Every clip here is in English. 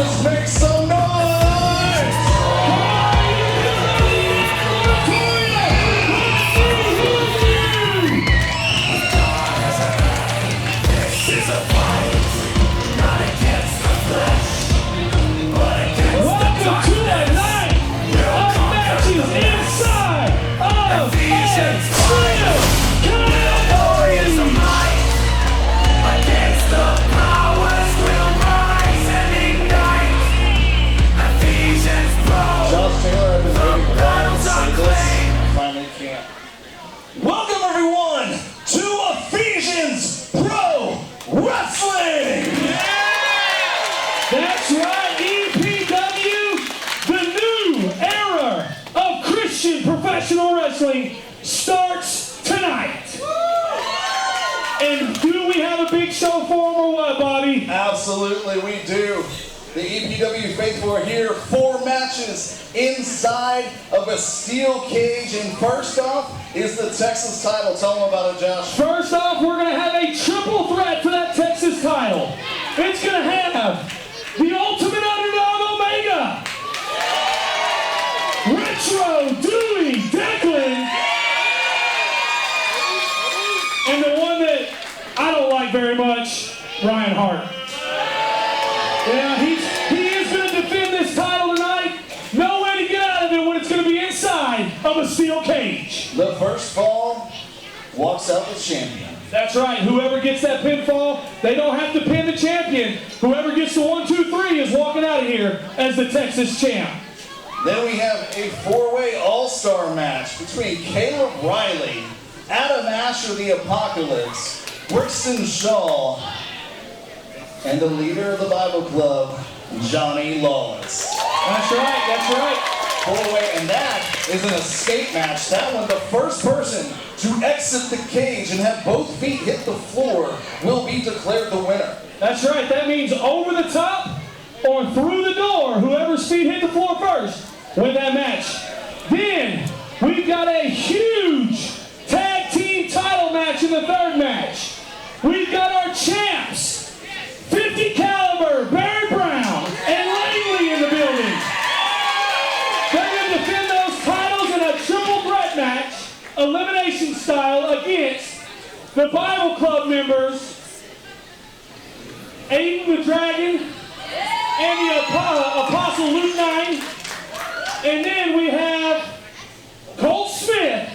Let's make some noise! This is a fight, not against the flesh, but against welcome to a night of matches inside of Ephesians Pro Wrestling. Against the powers will rise and ignite. Ephesians Pro. Josh Taylor, I've been waiting for that to say this. Finally can't. Welcome everyone to Ephesians Pro Wrestling. That's right, EPW, the new era of Christian professional wrestling starts tonight. And do we have a big show for them or what, Bobby? Absolutely, we do. The EPW faithful are here. 4 matches inside of a steel cage. And first off is the Texas title. Tell them about it, Josh. First off, we're going to have a triple threat for that Texas title. It's going to have the Ultimate Underdog Omega, Retro Dewey Declan, and the one that I don't like very much, Ryan Hart. Yeah, he is going to defend this title tonight. No way to get out of it when it's going to be inside of a steel cage. The first fall walks out the champion. That's right. Whoever gets that pinfall, they don't have to pin the champion. Whoever gets the 1, 2, 3 is walking out of here as the Texas champ. Then we have a 4-way all-star match between Caleb Riley, Adam Asher the Apocalypse, Brixton Shaw, and the leader of the Bible Club, Johnny Lawless. That's right, that's right. 4-way, and that is an escape match. That one, the first person to exit the cage and have both feet hit the floor will be declared the winner. That's right, that means over the top or through the door, whoever's feet hit the floor first win that match. Then, we've got a huge tag team title match in the third match. We've got our champs, 50 caliber, Barry Brown and Langley in the building. They're going to defend those titles in a triple threat match, elimination style, against the Bible Club members, Aiden the Dragon and the Apostle Luke 9. And then we have Colt Smith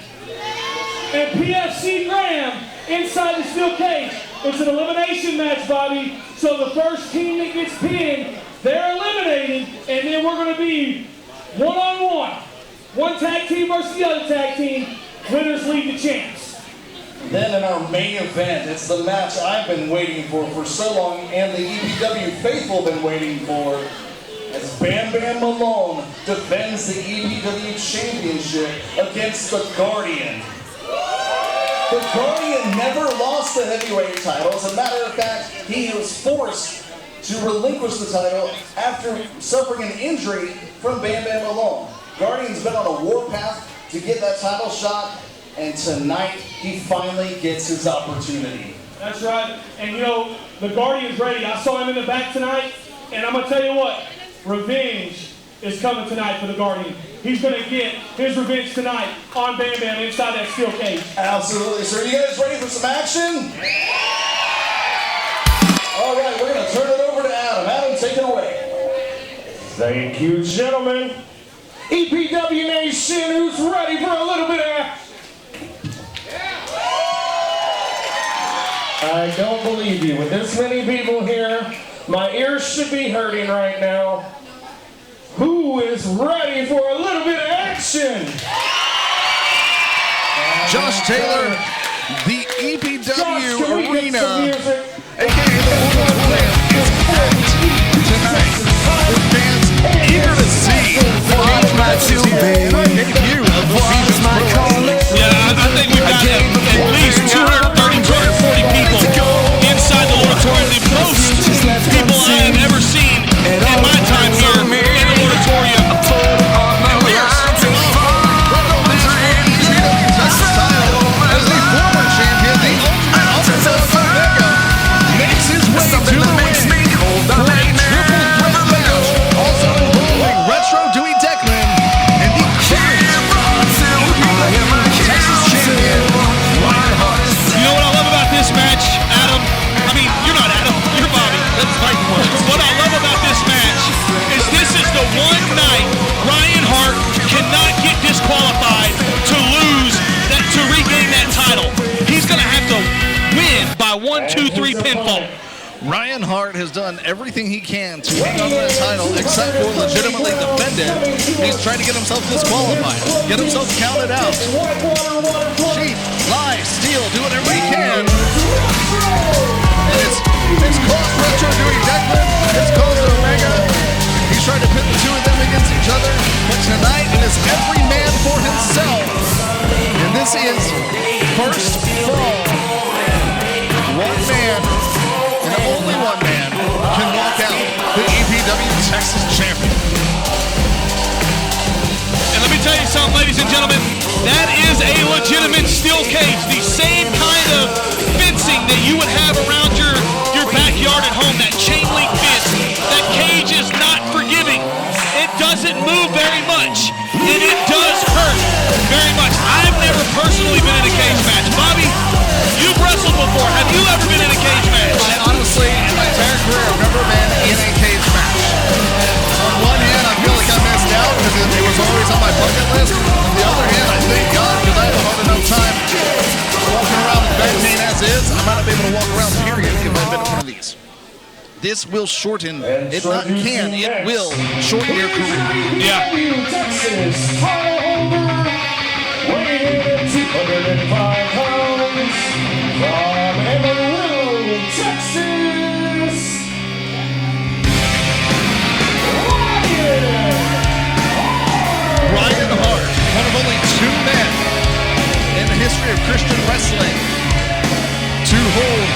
and PFC Graham inside the steel cage. It's an elimination match, Bobby. So the first team that gets pinned, they're eliminated, and then we're going to be one-on-one. One tag team versus the other tag team. Winners lead the champs. Then in our main event, it's the match I've been waiting for so long, and the EPW faithful been waiting for, as Bam Bam Malone defends the EPW Championship against the Guardian. The Guardian never lost the heavyweight title. As a matter of fact, he was forced to relinquish the title after suffering an injury from Bam Bam Malone. Guardian's been on a warpath to get that title shot, and tonight he finally gets his opportunity. That's right, and you know, the Guardian's ready. I saw him in the back tonight, and I'm going to tell you what, revenge is coming tonight for the Guardian. He's going to get his revenge tonight on Bam Bam inside that steel cage. Absolutely, sir. You guys ready for some action? All right, we're going to turn it over to Adam. Adam, take it away. Thank you, gentlemen. EPW Nation, who's ready for a little bit of action? I don't believe you. With this many people here, my ears should be hurting right now. Who is ready for a little bit of action? Josh Taylor, the EPW Arena, aka the World Plan, is packed tonight with fans eager to see the new matches here in our debut of Ephesians Pro Wrestling. Yeah, I think we've got at least 230, 240 people inside the auditorium. The most people I have ever seen in my time here in the auditorium. And we are starting off Welcome to the EPW Texas title as the former champion, the Ultimate Underdog Omega, 1-2-3 pinfall. Ryan Hart has done everything he can to hang on to that title, except for legitimately defend it. He's trying to get himself disqualified, get himself counted out. Cheat, lie, steal, do whatever he can. It's caused Retro doing Declan, it's caused Omega. He's trying to pit the two of them against each other, but tonight it is every man for himself. And this is first brawl. One man, and only one man, can walk out the EPW Texas champion. And let me tell you something, ladies and gentlemen, that is a legitimate steel cage. The same kind of fencing that you would have around your backyard at home, that chain link fence. That cage is not forgiving. It doesn't move very much, and it does hurt very much. I've never personally been in a cage match. Bobby, you've wrestled before. Have you ever been in a cage match? I honestly, in my entire career, I've never been in a cage match. On one hand, I feel like I missed out because it was always on my bucket list. On the other hand, I thank God because I have a hard enough time walking around with back pain as is. I might not be able to walk around, period, if I've been in one of these. This will shorten, it not can, it will shorten your career. Yeah. Texas title holder, weighing in at 205 pounds, from Amarillo, Texas, Ryan Hart, one of only two men in the history of Christian wrestling to hold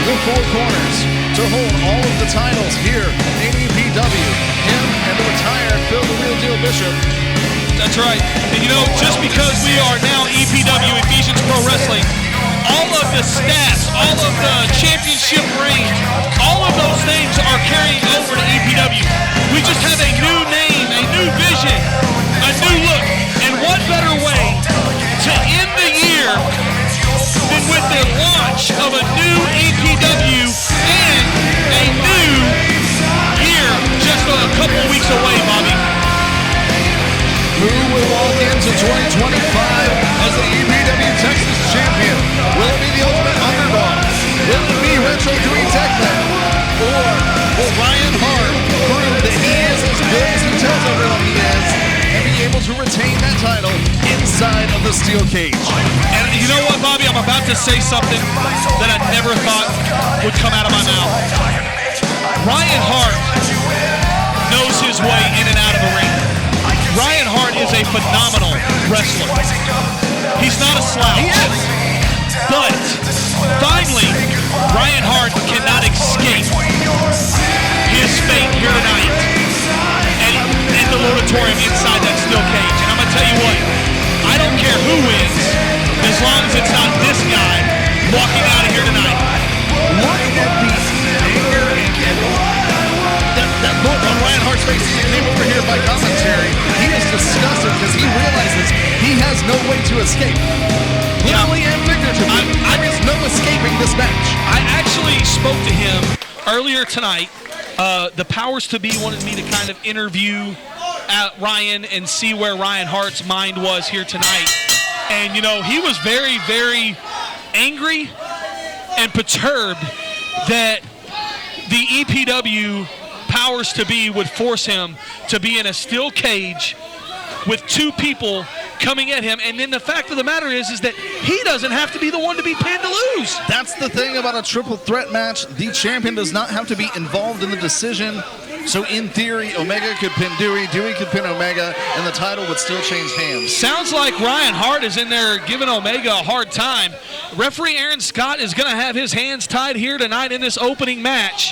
the four corners, to hold all of the titles here in EPW. Him and the retired Phil the Real Deal Bishop. That's right. And you know, just because we are now EPW, Ephesians Pro Wrestling, all of the stats, all of the championship reigns, all of those things are carrying over to EPW. We just have a new name, a new vision, a new look. And what better way to end the year than with the launch of a new EPW and a new year just a couple weeks away, Bobby? Who will walk into 2025 as the EPW Texas champion? Will it be the Ultimate Underdog? Will it be Retro Dewey Declan? Or will Ryan Hart prove that he is as good as he tells everyone he is and be able to retain that title inside of the steel cage? And you know what, Bobby? I'm about to say something that I never thought would come out of my mouth. Ryan Hart knows his way in and out of a ring. Ryan Hart is a phenomenal wrestler. He's not a slouch. But finally, Ryan Hart cannot escape his fate here tonight and in the auditorium inside that steel cage. And I'm going to tell you what, I don't care who wins as long as it's not this guy walking out of here tonight. Look at the anger and that look on Ryan Hart's face as he came over here by commentary. He is disgusted because he realizes he has no way to escape. Literally and figuratively, there is no escaping this match. I actually spoke to him earlier tonight. The powers to be wanted me to kind of interview Ryan and see where Ryan Hart's mind was here tonight. And, you know, he was very, very angry and perturbed that the EPW powers to be would force him to be in a steel cage with two people coming at him. And then the fact of the matter is that he doesn't have to be the one to be pinned to lose. That's the thing about a triple threat match. The champion does not have to be involved in the decision. So in theory, Omega could pin Dewey, Dewey could pin Omega, and the title would still change hands. Sounds like Ryan Hart is in there giving Omega a hard time. Referee Aaron Scott is going to have his hands tied here tonight in this opening match.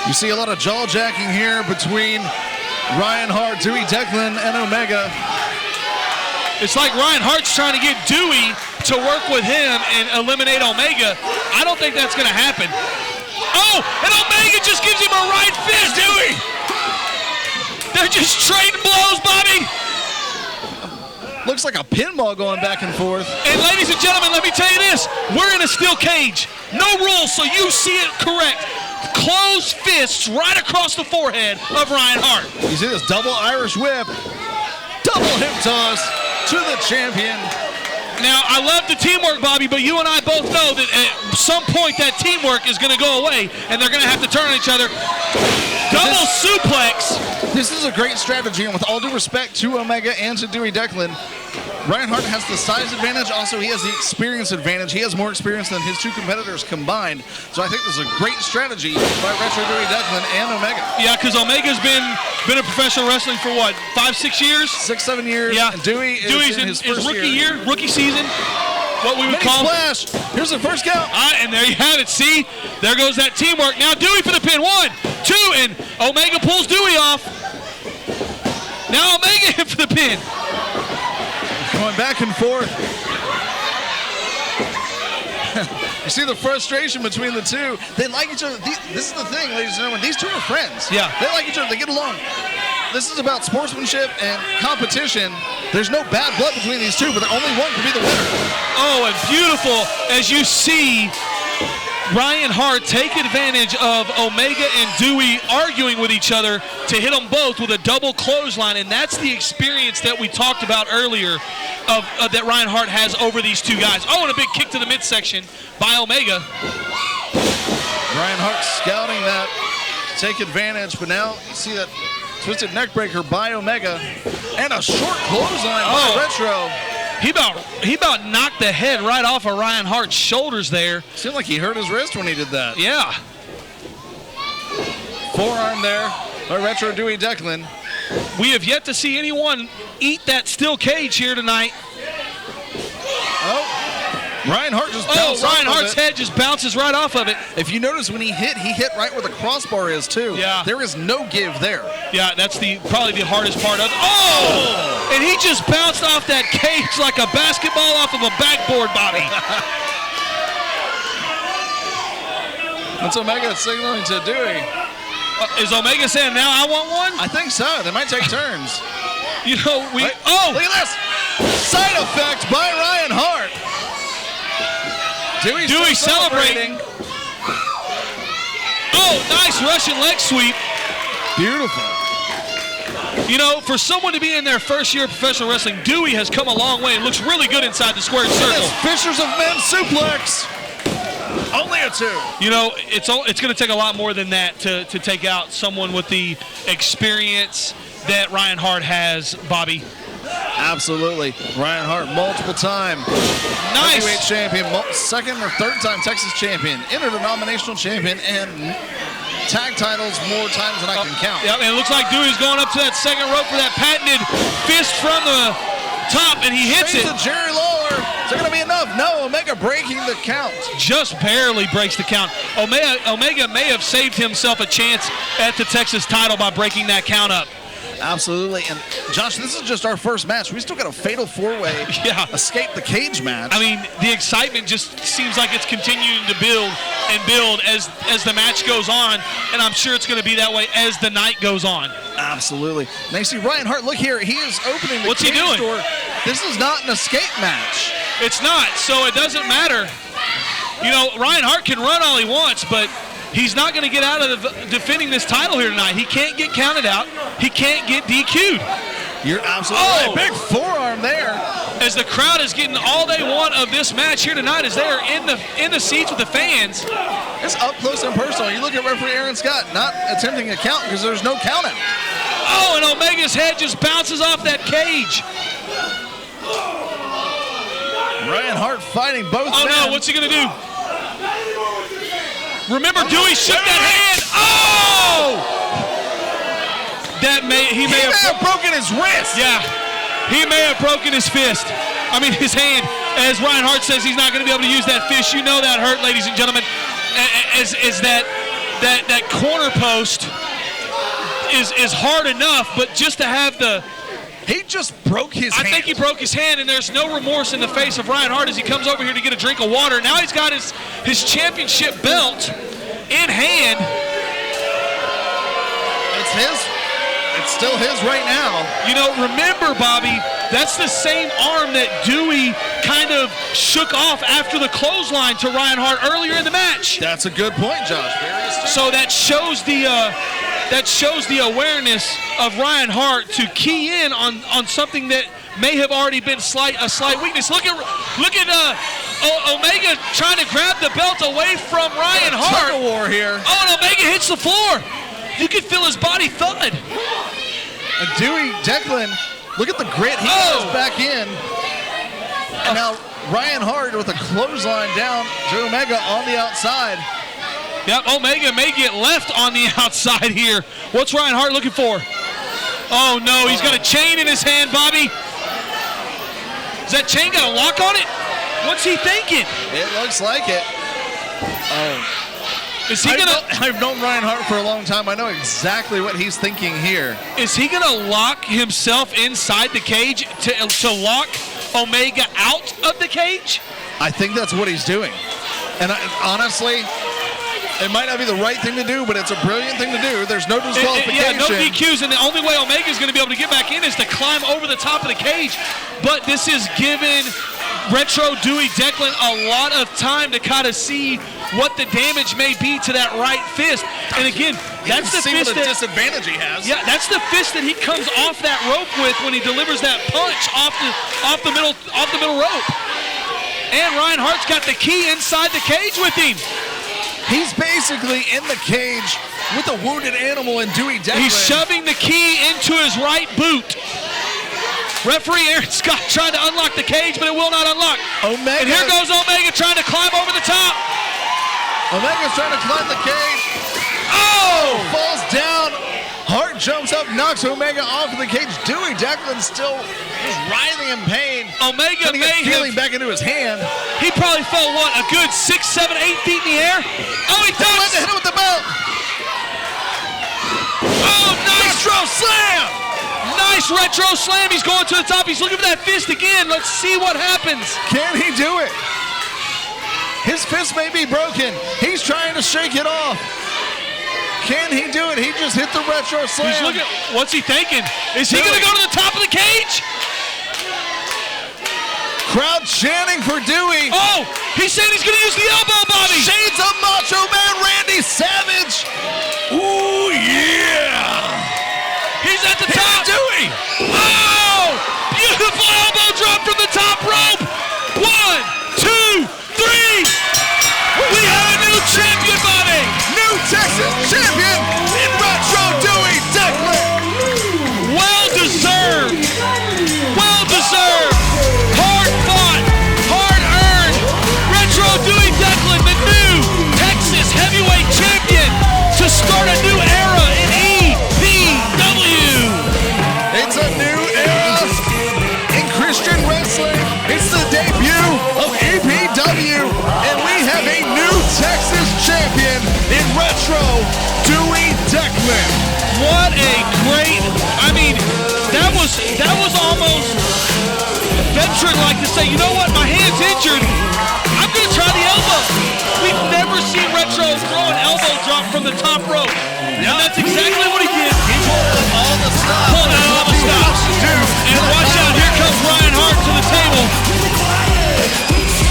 You see a lot of jaw jacking here between Ryan Hart, Dewey Declan, and Omega. It's like Ryan Hart's trying to get Dewey to work with him and eliminate Omega. I don't think that's going to happen. Oh, and Omega just gives him a right fist, Dewey. They're just trading blows, Bobby. Looks like a pinball going back and forth. And ladies and gentlemen, let me tell you this. We're in a steel cage. No rules, so you see it correct. closed fists right across the forehead of Ryan Hart. You see this double Irish whip, double hip toss to the champion. Now, I love the teamwork, Bobby, but you and I both know that at some point that teamwork is going to go away, and they're going to have to turn on each other. Double suplex. This is a great strategy, and with all due respect to Omega and to Dewey Declan, Ryan Hart has the size advantage. Also, he has the experience advantage. He has more experience than his two competitors combined. So I think this is a great strategy by Retro Dewey Declan and Omega. Yeah, because Omega's been a professional wrestling for what, 5-6 years? 6-7 years. Yeah. And Dewey's in his first rookie rookie season. What we would call splash. Here's the first count. And there you have it. See, there goes that teamwork. Now Dewey for the pin. 1, 2, and Omega pulls Dewey off. Now Omega hit for the pin. Going back and forth. You see the frustration between the two. They like each other. This is the thing, ladies and gentlemen. These two are friends. Yeah. They like each other. They get along. This is about sportsmanship and competition. There's no bad blood between these two, but only one can be the winner. Oh, and beautiful as you see Ryan Hart take advantage of Omega and Dewey arguing with each other to hit them both with a double clothesline, and that's the experience that we talked about earlier of that Ryan Hart has over these two guys. Oh, and a big kick to the midsection by Omega. Ryan Hart scouting that to take advantage, but now you see that twisted neckbreaker by Omega and a short clothesline by Retro. He about knocked the head right off of Ryan Hart's shoulders there. Seemed like he hurt his wrist when he did that. Yeah. Forearm there by Retro Dewey Declan. We have yet to see anyone eat that steel cage here tonight. Oh, Ryan Hart just bounced off Ryan Hart's head just bounces right off of it. If you notice when he hit right where the crossbar is too. Yeah. There is no give there. Yeah, that's probably the hardest part of it. Oh! And he just bounced off that cage like a basketball off of a backboard, Bobby. That's Omega signaling to Dewey. Is Omega saying, now I want one? I think so. They might take turns. You know, look at this. Side effect by Ryan Hart. Dewey celebrating. Oh, nice Russian leg sweep. Beautiful. You know, for someone to be in their first year of professional wrestling, Dewey has come a long way and looks really good inside the squared circle. Fishers of Men suplex. Only a 2. You know, it's going to take a lot more than that to take out someone with the experience that Ryan Hart has, Bobby. Absolutely. Ryan Hart, multiple-time heavyweight champion, second or third time Texas champion, interdenominational champion, and tag titles more times than I can count. Yeah, and it looks like Dewey's going up to that second rope for that patented fist from the top, and he hits it. To Jerry Lawler. Is it going to be enough? No, Omega breaking the count. Just barely breaks the count. Omega may have saved himself a chance at the Texas title by breaking that count up. Absolutely. And Josh, this is just our first match. We still got a fatal 4-way escape the cage match. I mean, the excitement just seems like it's continuing to build and build as the match goes on, and I'm sure it's going to be that way as the night goes on. Absolutely. Now you see Ryan Hart, look here, he is opening the cage door. This is not an escape match. It's not, so it doesn't matter. You know, Ryan Hart can run all he wants, but he's not going to get out of defending this title here tonight. He can't get counted out. He can't get DQ'd. You're absolutely right. Big forearm there. As the crowd is getting all they want of this match here tonight, as they are in the seats with the fans. It's up close and personal. You look at referee Aaron Scott not attempting a count because there's no count out. Oh, and Omega's head just bounces off that cage. Ryan Hart fighting both men. No, what's he going to do? Remember, Dewey shook that hand. Oh! He may have broken his wrist. Yeah, he may have broken his fist. I mean, his hand. As Ryan Hart says, he's not going to be able to use that fist. You know that hurt, ladies and gentlemen. Is that corner post is hard enough, but just to have the. He just broke his hand. I think he broke his hand, and there's no remorse in the face of Ryan Hart as he comes over here to get a drink of water. Now he's got his championship belt in hand. It's still his right now. You know, remember, Bobby, that's the same arm that Dewey kind of shook off after the clothesline to Ryan Hart earlier in the match. That's a good point, Josh. Very astute. So that shows the awareness of Ryan Hart to key in on something that may have already been a slight weakness. Look at Omega trying to grab the belt away from Ryan Hart. Tug of war here. Oh, and Omega hits the floor. You can feel his body thud. And Dewey, Declan, look at the grit he goes back in. And now Ryan Hart with a clothesline down to Omega on the outside. Yep, Omega may get left on the outside here. What's Ryan Hart looking for? Oh, no, he's got a chain in his hand, Bobby. Is that chain got a lock on it? What's he thinking? It looks like it. Oh. Is he gonna? I've known Ryan Hart for a long time. I know exactly what he's thinking here. Is he gonna lock himself inside the cage to lock Omega out of the cage? I think that's what he's doing. And honestly, it might not be the right thing to do, but it's a brilliant thing to do. There's no disqualification. No DQs, and the only way Omega's going to be able to get back in is to climb over the top of the cage. But this is giving Retro Dewey Declan a lot of time to kind of see what the damage may be to that right fist. And again, that's the fist what a disadvantage he has. Yeah, that's the fist that he comes off that rope with when he delivers that punch off the middle rope. And Ryan Hart's got the key inside the cage with him. He's basically in the cage with a wounded animal in Dewey Declan. He's shoving the key into his right boot. Referee Aaron Scott trying to unlock the cage, but it will not unlock. Omega. And here goes Omega trying to climb over the top. Omega's trying to climb the cage. Oh! Falls down. Hart jumps up, knocks Omega off of the cage. Dewey Declan still is writhing in pain. Omega may feeling back into his hand. He probably fell, what, a good 6, 7, 8 feet in the air? Oh, he does! He hit him with the belt. Oh, nice! Retro slam! Nice retro slam. He's going to the top. He's looking for that fist again. Let's see what happens. Can he do it? His fist may be broken. He's trying to shake it off. Can he do it? He just hit the retro slam. He's looking. What's he thinking? Is he going to go to the top of the cage? Crowd chanting for Dewey. Oh, he said he's going to use the elbow, Bobby. Shades of Macho Man Randy Savage. Ooh, yeah. He's at the top. Dewey. Oh, beautiful elbow drop from the top rope. 1, 2, 3. We have a new champion, Bobby. New Texas champion in Retro Dewey Declan. Well deserved. Well deserved. Hard fought. Hard earned. Retro Dewey Declan, the new Texas heavyweight champion, to start a new era in EPW. It's a new era in Christian wrestling. It's the debut of EPW, and we have a new Texas champion in Retro Dewey Declan. What a great, I mean, that was almost veteran-like to say, you know what, my hand's injured. I'm going to try the elbow. We've never seen Retro throw an elbow drop from the top rope. And that's exactly what he did. He pulled out all the stops. Pulled out all the stops. And watch out, here comes Ryan Hart to the table.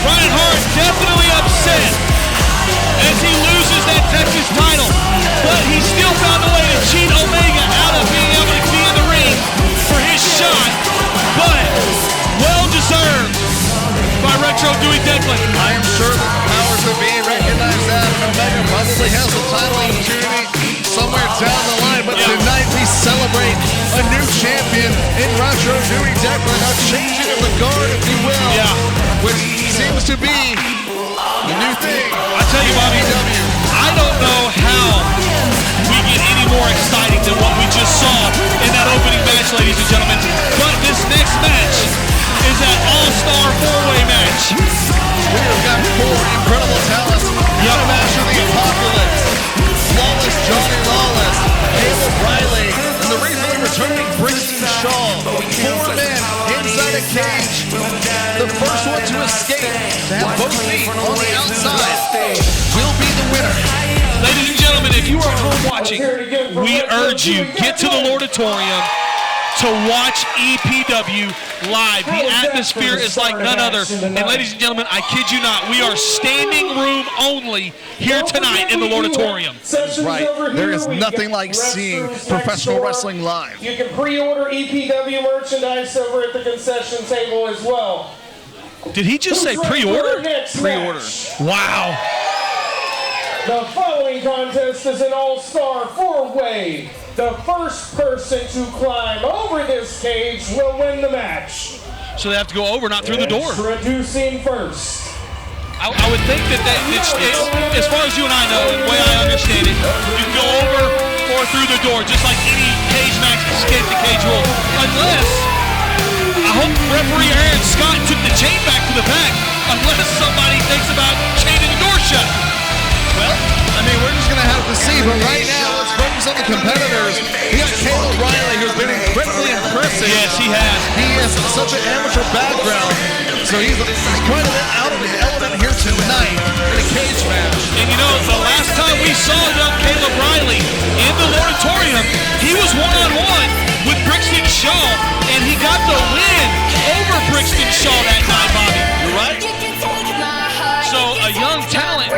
Ryan Hart definitely upset as he loses that Texas title. But he still found a way to cheat Omega out of being able to be in the ring for his shot. But well deserved by Retro Dewey Declan. I am sure the powers that be recognize that. Omega probably has a title opportunity somewhere down the line, but tonight we celebrate a new champion in Retro Dewey Declan, a changing of the guard, if you will, which seems to be the new thing. I tell you, Bobby, I don't know how we get any more exciting than what we just saw in that opening match, ladies and gentlemen. But this next match is that all-star four-way match. We have got 4 incredible talents. The match of the Apocalypse, Flawless Johnny Lawless, Caleb Riley, and the recently returning Brixton Shaw. 4 men inside a cage. The first one to escape, to have both feet on the outside, will be the winner. Ladies and gentlemen, if if you are at home watching, we urge you, get to the Lordatorium to watch EPW live. The atmosphere is like none other. And ladies and gentlemen, I kid you not, we are standing room only here tonight in the Lordatorium. That's right. There is nothing like seeing professional wrestling live. You can pre-order EPW merchandise over at the concession table as well. Did he just say pre-order? Pre-order. Wow. The following contest is an all-star four-way. The first person to climb over this cage will win the match. So they have to go over, not through the door. Introducing first. I would think that it's, as far as you and I know, the way I understand it, you go over or through the door, just like any cage match escape the cage rule. Unless, I hope referee Aaron Scott took the chain back to the back, unless somebody thinks about chaining the door shut. Well, I mean, we're just going to have to see, but right now, let's focus on the competitors. We got Caleb Riley, who's been incredibly impressive. Yes, he has. He has such an amateur background, so he's quite a bit out of his element here tonight in a cage match. And you know, the last time we saw young Caleb Riley in the Lordatorium, he was one-on-one with Brixton Shaw, and he got the win over Brixton Shaw that night, Bobby. You're right. So a young talent,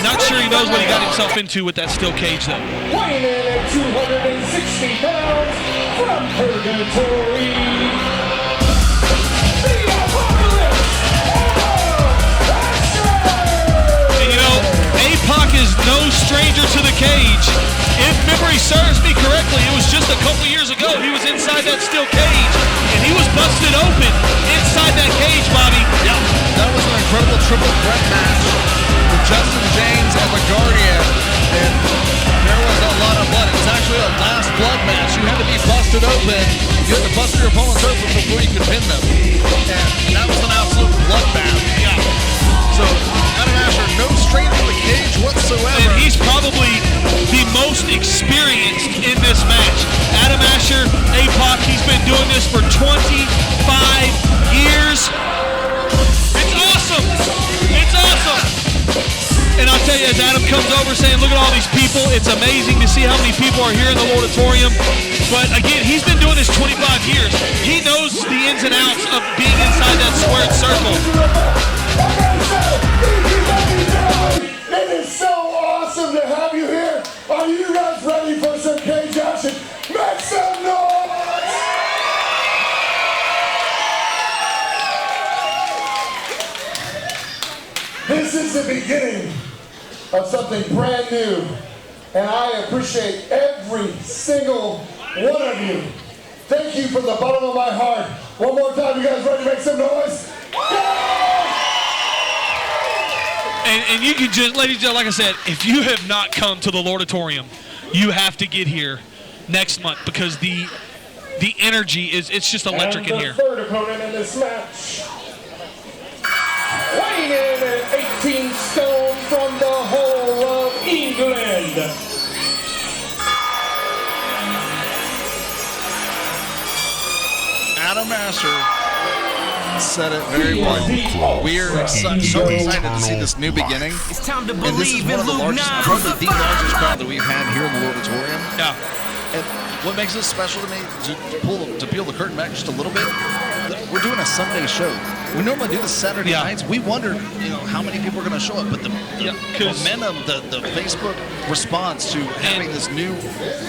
not sure he knows what he got himself into with that steel cage, though. Weighing in at 260 pounds from Purgatory, the Apocalypse Asher! And you know, APOC is no stranger to the cage. If memory serves me correctly, it was just a couple years ago he was inside that steel cage, and he was busted open inside that cage, Bobby. Yeah, that was an incredible triple threat match with Justin James and the Guardian, and there was a lot of blood. It was actually a last blood match. You had to be busted open. You had to bust your opponents open before you could pin them, and that was an absolute bloodbath. Yeah. So Adam Asher, no stranger to the cage whatsoever. And he's probably the most experienced in this match. Adam Asher, APOC, he's been doing this for 25 years. It's awesome. It's awesome. And I'll tell you, as Adam comes over saying, look at all these people, it's amazing to see how many people are here in the Lordatorium. But again, he's been doing this 25 years. He knows the ins and outs of being inside that squared circle. It is so awesome to have you here. Are you guys ready for some cage action? Make some noise! This is the beginning of something brand new, and I appreciate every single one of you. Thank you from the bottom of my heart. One more time, you guys ready to make some noise? And you can just, ladies and gentlemen, like I said, if you have not come to the Lordatorium, you have to get here next month because the energy it's just electric in here. And the third opponent in this match, weighing in at 18 stone from the whole of England, Adam Asher said it very well. We are so excited to see this new beginning. It's time to And this is believe one in of the Luke largest, 9. probably the largest crowd that we've had here in the Lordatorium. Yeah. And what makes this special to me, to peel the curtain back just a little bit, we're doing a Sunday show. We normally do this Saturday nights. We wondered, how many people are going to show up, but the momentum, the Facebook response to having this new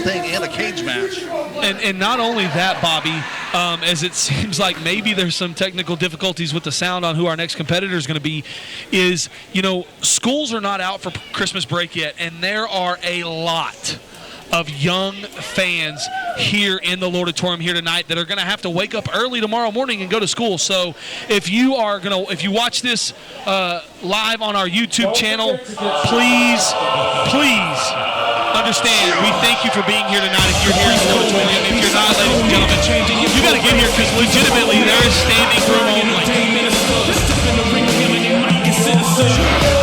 thing and a cage match. And not only that, Bobby, as it seems like maybe there's some technical difficulties with the sound on who our next competitor is going to be, is, schools are not out for Christmas break yet, and there are a lot of young fans here in the Lordatorium here tonight that are going to have to wake up early tomorrow morning and go to school. So if you watch this live on our YouTube channel, please understand, we thank you for being here tonight. If you're here in the Lordatorium, if you're not, ladies and gentlemen, you got to get here because legitimately there is standing room only.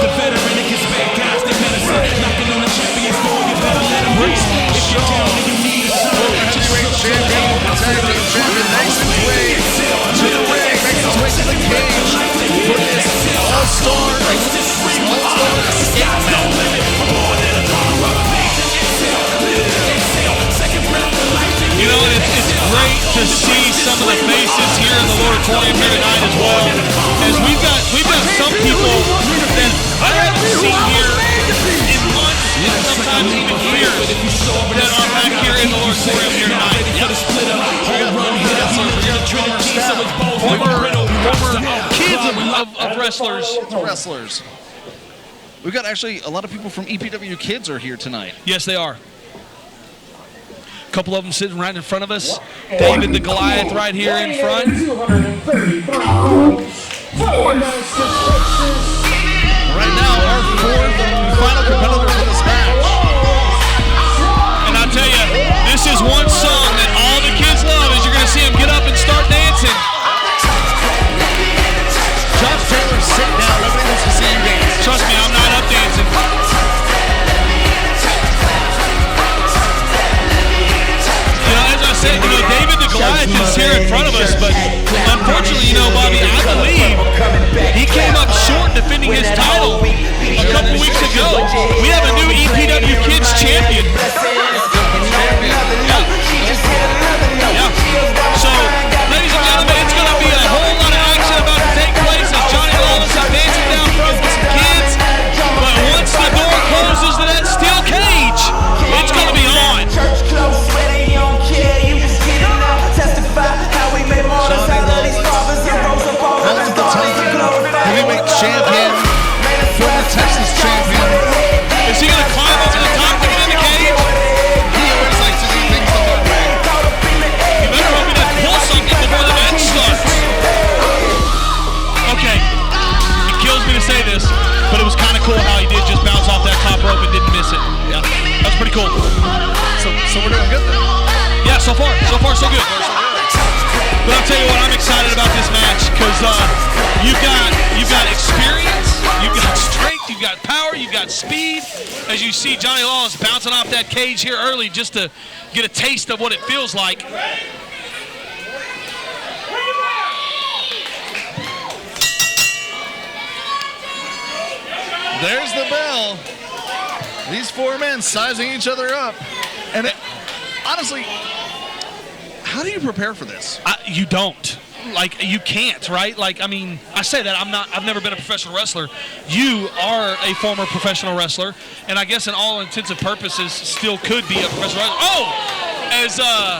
The veteran and gets back guys, they medicine. Knocking on the champions door, you better let them reach. If you're down and you need a Heavyweight champion, tag team champion, makes his way to the ring, makes his way to the cage for this all-star escape match. Auditorium here tonight as well. As we've got some people that I haven't seen here in months, and sometimes even years, that are back here in the Auditorium here tonight. Former kids of wrestlers. We've got actually a lot of people from EPW Kids are here tonight. Yes, they are. A couple of them sitting right in front of us. David the Goliath right here in front. Right now, our fourth and final competitor for this match. And I'll tell you, this is one song that all the kids love, as you're going to see them get up and start dancing. Josh Taylor's sitting down. Nobody wants to see you dance. Trust me, I'm not up dancing. As I said, David the Goliath is here in front of us, but unfortunately, Bobby, I believe he came up short defending his title a couple weeks ago. We have a new EPW Kids champion. Yeah. So, ladies and gentlemen, it's going to be a whole lot of action about to take place as Johnny Lawless is dancing down with some kids. But once the door closes to that steel cage, it's going to be on. Heavyweight champion, former Texas champion. Is he going to climb over the top to get in the cage? He always likes to do things the hard way. You better hope he doesn't pull something before the match starts. Okay, it kills me to say this, but it was kind of cool how he did just bounce off that top rope and didn't miss it. Yeah, that was pretty cool. So we're doing good then. Yeah, so far so good. But I'll tell you what, I'm excited about this match because you've got experience, you've got strength, you've got power, you've got speed. As you see Johnny Lawless bouncing off that cage here early just to get a taste of what it feels like. There's the bell. These four men sizing each other up. And honestly, how do you prepare for this? You don't. You can't, right? I say that I've never been a professional wrestler. You are a former professional wrestler, and I guess in all intents and purposes still could be a professional wrestler.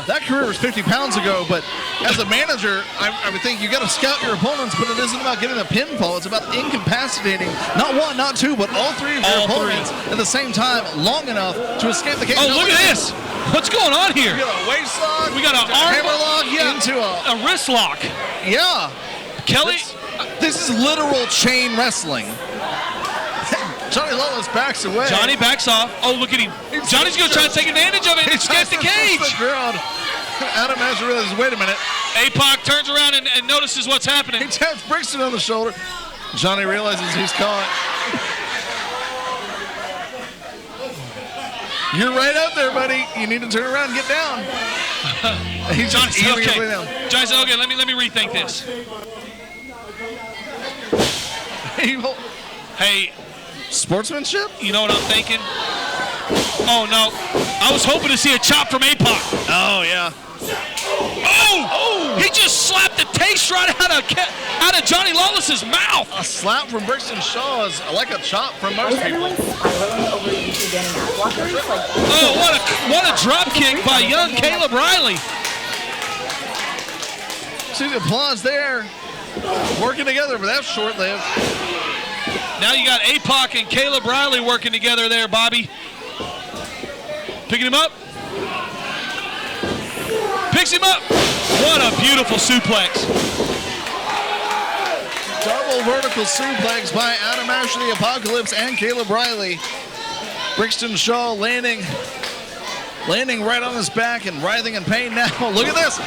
That career was 50 pounds ago, but as a manager, I would think you got to scout your opponents, but it isn't about getting a pinfall. It's about incapacitating not one, not two, but all three of your opponents at the same time long enough to escape the cage. Oh, look at this. What's going on here? We got a waist lock. We got an arm hammerlock into a wrist lock. Yeah. Kelly? This is literal chain wrestling. Johnny Lawless backs away. Johnny backs off. Oh, look at him. Johnny's going to try to take advantage of it and escape the cage. Adam Asher realizes, wait a minute. APOC turns around and notices what's happening. He taps Brixton on the shoulder. Johnny realizes he's caught. You're right out there, buddy. You need to turn around and get down. Johnny said, okay. Johnny said, okay, let me rethink this. Hey, sportsmanship? You know what I'm thinking? Oh, no. I was hoping to see a chop from APOC. Oh, yeah. Oh! He just slapped the taste right out of Johnny Lawless's mouth. A slap from Brixton Shaw is like a chop from most people. Oh, what a drop kick by young Caleb Riley. See the applause there. Working together, but that's short-lived. Now you got APOC and Caleb Riley working together there, Bobby. Picking him up. Picks him up. What a beautiful suplex. Double vertical suplex by Adam Ashley, Apocalypse, and Caleb Riley. Brixton Shaw landing right on his back and writhing in pain now. Look at this.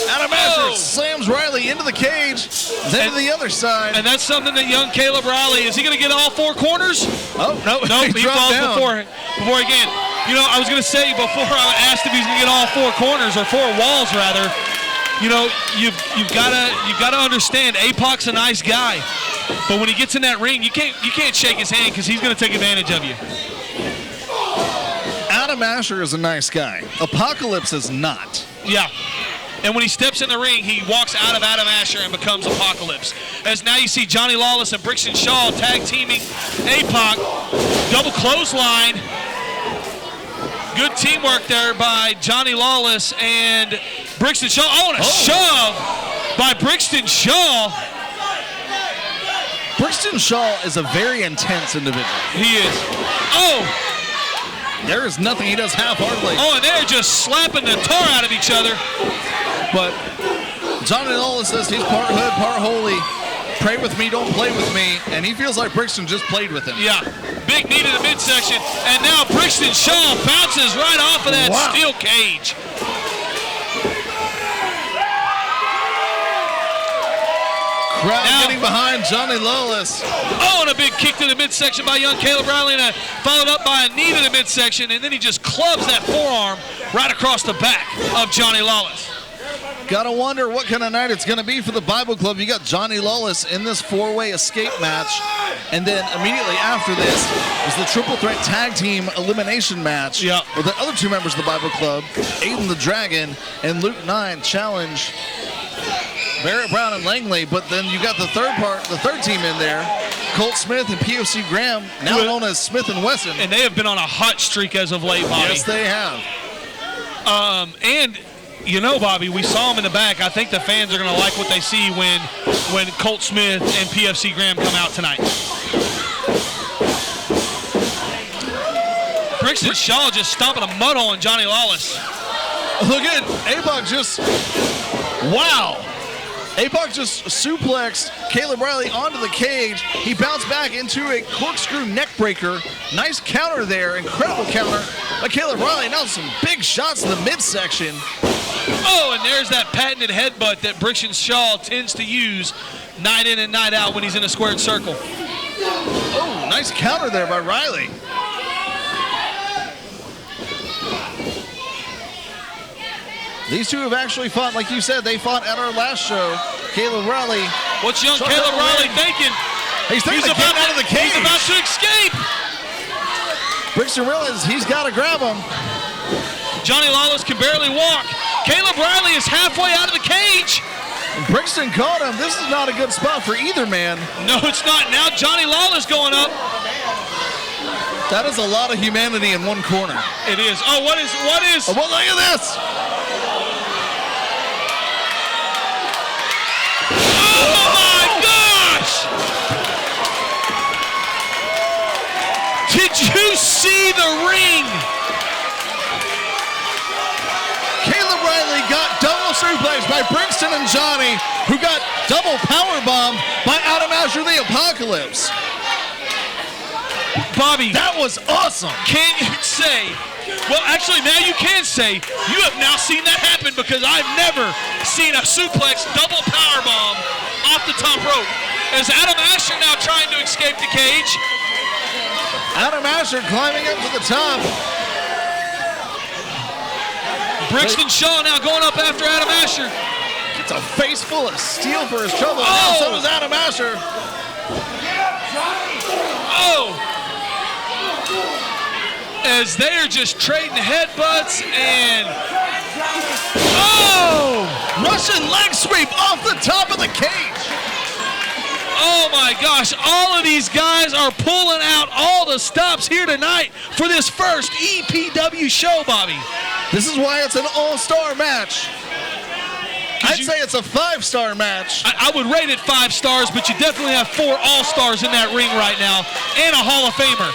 Adam Asher slams Riley into the cage, then to the other side. And that's something that young Caleb Riley, is he going to get all four corners? Oh, no. He falls before again. You know, I was going to say before I asked if he's going to get all four corners, or four walls rather, you know, you've got to understand APOC's a nice guy. But when he gets in that ring, you can't shake his hand because he's going to take advantage of you. Adam Asher is a nice guy. Apocalypse is not. Yeah. And when he steps in the ring, he walks out of Adam Asher and becomes Apocalypse. As now you see Johnny Lawless and Brixton Shaw tag teaming APOC. Double clothesline. Good teamwork there by Johnny Lawless and Brixton Shaw. Oh, and a shove by Brixton Shaw. Brixton Shaw is a very intense individual. He is. Oh! There is nothing he does half-heartedly. Oh, and they're just slapping the tar out of each other. But Johnny Lawless says he's part hood, part holy. Pray with me, don't play with me. And he feels like Brixton just played with him. Yeah. Big knee to the midsection. And now Brixton Shaw bounces right off of that steel cage. Crowd getting behind Johnny Lawless. Oh, and a big kick to the midsection by young Caleb Riley, and followed up by a knee to the midsection, and then he just clubs that forearm right across the back of Johnny Lawless. Gotta wonder what kind of night it's gonna be for the Bible Club. You got Johnny Lawless in this four-way escape match, and then immediately after this is the triple threat tag team elimination match with the other two members of the Bible Club, Aiden the Dragon and Luke 9 challenge Barrett Brown and Langley. But then you got the third team in there, Colt Smith and POC Graham, now known as Smith and Wesson. And they have been on a hot streak as of late, Bobby. Yes, they have. And you know, Bobby, we saw them in the back. I think the fans are going to like what they see when Colt Smith and PFC Graham come out tonight. Brixton Shaw just stomping a mud hole on Johnny Lawless. Look at APOC just, wow. APOC just suplexed Caleb Riley onto the cage. He bounced back into a corkscrew neck breaker. Nice counter there, incredible counter by Caleb Riley. Now some big shots in the midsection. Oh, and there's that patented headbutt that Brixton Shaw tends to use night in and night out when he's in a squared circle. Oh, nice counter there by Riley. These two have actually fought, like you said, they fought at our last show. Caleb Riley. What's young Caleb Riley thinking? He's about out of the cage. He's about to escape. Brixton realizes he's got to grab him. Johnny Lawless can barely walk. Caleb Riley is halfway out of the cage. Brixton caught him. This is not a good spot for either man. No, it's not. Now Johnny Lawless going up. That is a lot of humanity in one corner. It is. Oh, what is? Oh, well, look at this. Oh my gosh! Did you see the ring? Caleb Riley got double suplex by Brixton and Johnny, who got double powerbombed by Adam Asher the Apocalypse. Bobby, that was awesome. Can you say? Well, actually, now you can say you have now seen that happen, because I've never seen a suplex double powerbomb off the top rope. As Adam Asher now trying to escape the cage. Adam Asher climbing up to the top. Brixton Shaw now going up after Adam Asher. Gets a face full of steel for his trouble. Oh! Now so does Adam Asher. Oh! As they are just trading headbutts and... Oh! Russian leg sweep off the top of the cage. Oh my gosh, all of these guys are pulling out all the stops here tonight for this first EPW show, Bobby. This is why it's an all-star match. I'd say it's a 5-star match. I would rate it 5 stars, but you definitely have 4 all-stars in that ring right now, and a Hall of Famer.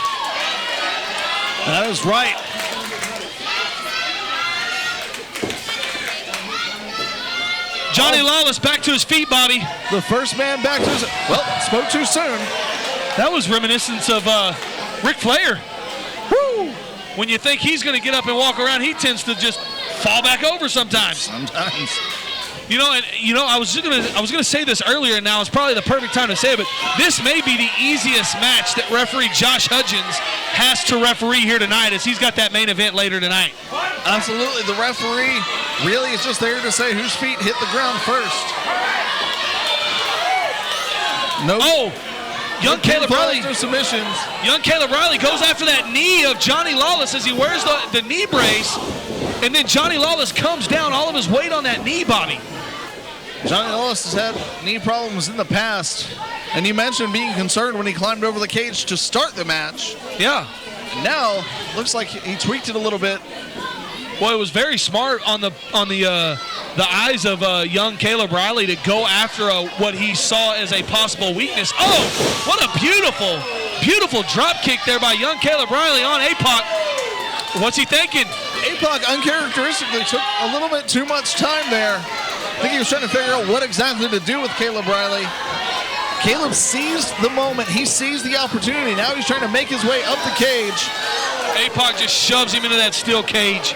That is right. Johnny Lawless back to his feet, Bobby. The first man back to his... Well, spoke too soon. That was reminiscence of Ric Flair. Woo! When you think he's going to get up and walk around, he tends to just fall back over sometimes. Sometimes. You know, I was gonna say this earlier, and now it's probably the perfect time to say it, but this may be the easiest match that referee Josh Hudgens has to referee here tonight, as he's got that main event later tonight. Absolutely. The referee really is just there to say whose feet hit the ground first. No. Oh, young Caleb Riley. Submissions. Young Caleb Riley goes after that knee of Johnny Lawless as he wears the knee brace. And then Johnny Lawless comes down, all of his weight on that knee, Bobby. Johnny Lawless has had knee problems in the past. And you mentioned being concerned when he climbed over the cage to start the match. Yeah. And now, looks like he tweaked it a little bit. Well, it was very smart on the eyes of young Caleb Riley to go after what he saw as a possible weakness. Oh, what a beautiful, beautiful drop kick there by young Caleb Riley on APOC. What's he thinking? APOC uncharacteristically took a little bit too much time there. I think he was trying to figure out what exactly to do with Caleb Riley. Caleb seized the moment. He seized the opportunity. Now he's trying to make his way up the cage. APOC just shoves him into that steel cage.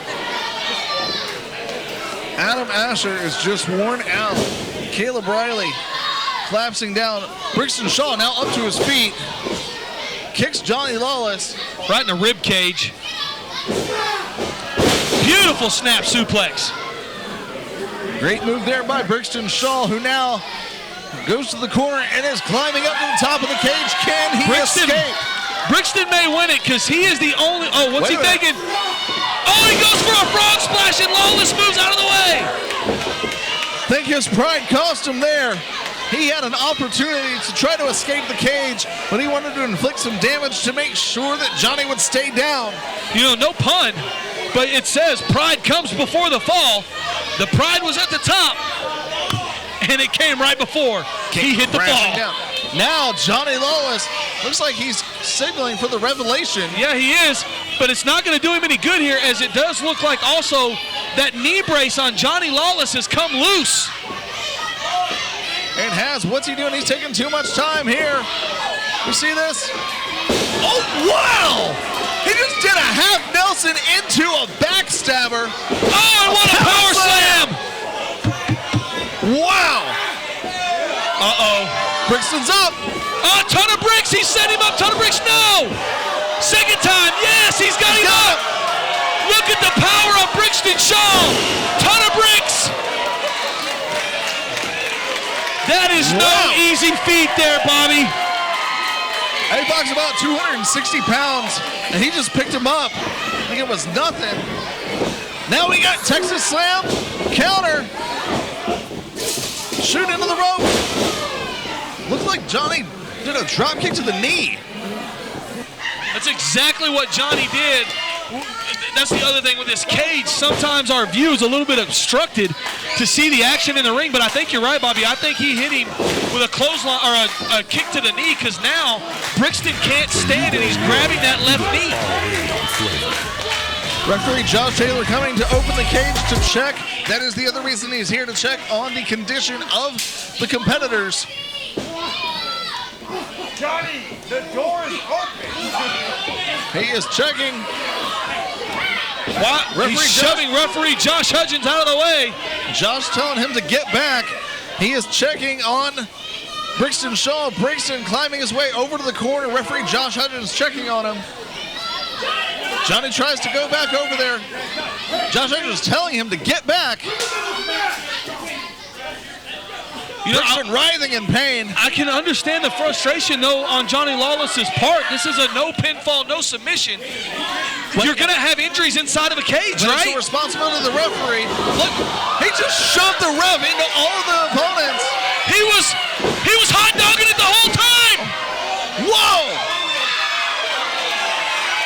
Adam Asher is just worn out. Caleb Riley collapsing down. Brixton Shaw now up to his feet. Kicks Johnny Lawless. Right in the rib cage. Beautiful snap suplex. Great move there by Brixton Shaw, who now goes to the corner and is climbing up to the top of the cage. Can he escape? Brixton may win it because he is the only. Oh, what's he thinking? Oh, he goes for a frog splash and Lawless moves out of the way. I think his pride cost him there. He had an opportunity to try to escape the cage, but he wanted to inflict some damage to make sure that Johnny would stay down. You know, no pun, but it says pride comes before the fall. The pride was at the top, and it came right before he hit the fall. Down. Now Johnny Lawless looks like he's signaling for the revelation. Yeah, he is, but it's not going to do him any good here, as it does look like also that knee brace on Johnny Lawless has come loose. It has. What's he doing? He's taking too much time here. You see this? Oh, wow! He just did a half Nelson into a backstabber. Oh, and what a power slam! Wow! Uh-oh. Brixton's up. Oh, ton of bricks. He set him up. Ton of bricks. No. Second time. Yes, he's got him up. Look at the power of Brixton Shaw. Ton of bricks. That is no easy feat there, Bobby. APOC's about 260 pounds, and he just picked him up. I think it was nothing. Now we got Texas Slam, counter. Shoot into the rope. Looks like Johnny did a drop kick to the knee. That's exactly what Johnny did. That's the other thing with this cage. Sometimes our view is a little bit obstructed to see the action in the ring, but I think you're right, Bobby. I think he hit him with a clothesline or a kick to the knee, because now Brixton can't stand and he's grabbing that left knee. Referee Josh Taylor coming to open the cage to check. That is the other reason he's here, to check on the condition of the competitors. Johnny, the door is open. He is checking. He's shoving referee Josh Hudgens out of the way. Josh telling him to get back. He is checking on Brixton Shaw. Brixton climbing his way over to the corner. Referee Josh Hudgens checking on him. Johnny tries to go back over there. Josh Hudgens telling him to get back. You know, Brixton writhing in pain. I can understand the frustration, though, on Johnny Lawless's part. This is a no pinfall, no submission. You're going to have injuries inside of a cage, right? It's the responsibility of the referee. Look, he just shoved the ref into all of the opponents. He was hot dogging it the whole time. Whoa!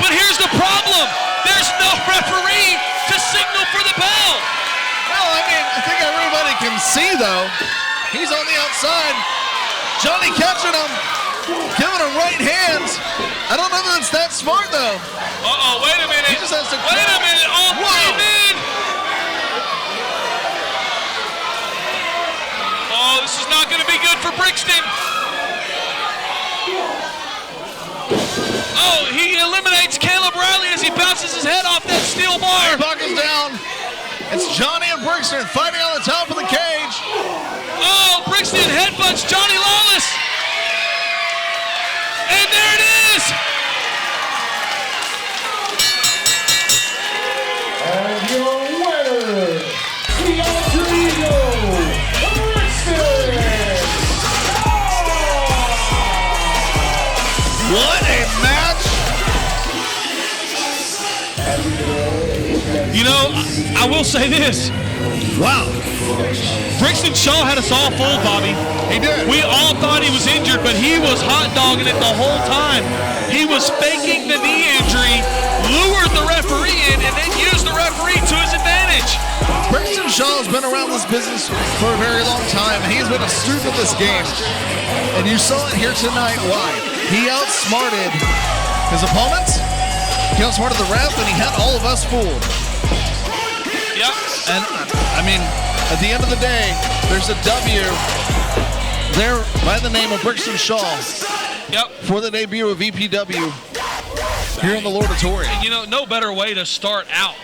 But here's the problem. There's no referee to signal for the bell. Well, I mean, I think everybody can see, though. He's on the outside. Johnny catching him, giving him right hands. I don't know that it's that smart, though. Uh-oh, wait a minute. He just has to... Wait a minute. All three men. Oh, this is not going to be good for Brixton. Oh, he eliminates Caleb Riley as he bounces his head off that steel bar. Puck is down. It's Johnny and Brixton fighting on the top of the cage. Oh, Brixton headbutts Johnny Lawless. And there it is. And your winner, the Alter Ego, Brixton. What a match! You know, I will say this. Wow. Brixton Shaw had us all fooled, Bobby. He did. We all thought he was injured, but he was hot dogging it the whole time. He was faking the knee injury, lured the referee in, and then used the referee to his advantage. Brixton Shaw has been around this business for a very long time, and he's been a student of this game. And you saw it here tonight. Why? He outsmarted his opponents, he outsmarted the ref, and he had all of us fooled. Yep. And, I mean, at the end of the day, there's a W there by the name of Brixton Shaw. Yep. For the debut of EPW here in the Lordatorium. And you know, no better way to start out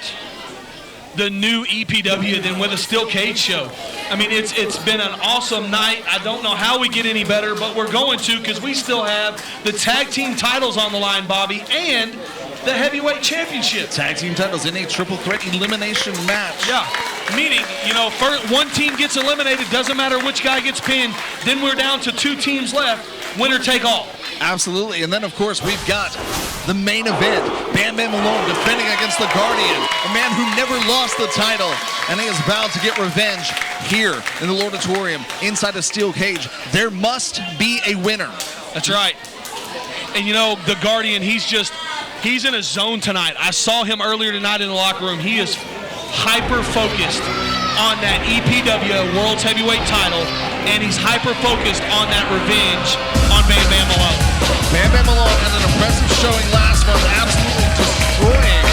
the new EPW than with a steel cage show. I mean, it's been an awesome night. I don't know how we get any better, but we're going to, because we still have the tag team titles on the line, Bobby, and the heavyweight championship. Tag team titles in a triple threat elimination match. Yeah, meaning, you know, one team gets eliminated, doesn't matter which guy gets pinned, then we're down to 2 teams left, winner take all. Absolutely, and then of course we've got the main event, Bam Bam Malone defending against the Guardian, a man who never lost the title, and he is bound to get revenge here in the Lordatorium inside a steel cage. There must be a winner. That's right. And you know, the Guardian, he's in a zone tonight. I saw him earlier tonight in the locker room. He is hyper-focused on that EPW World's Heavyweight title, and he's hyper-focused on that revenge on Bam Bam Malone. Bam Bam Malone had an impressive showing last month, absolutely destroying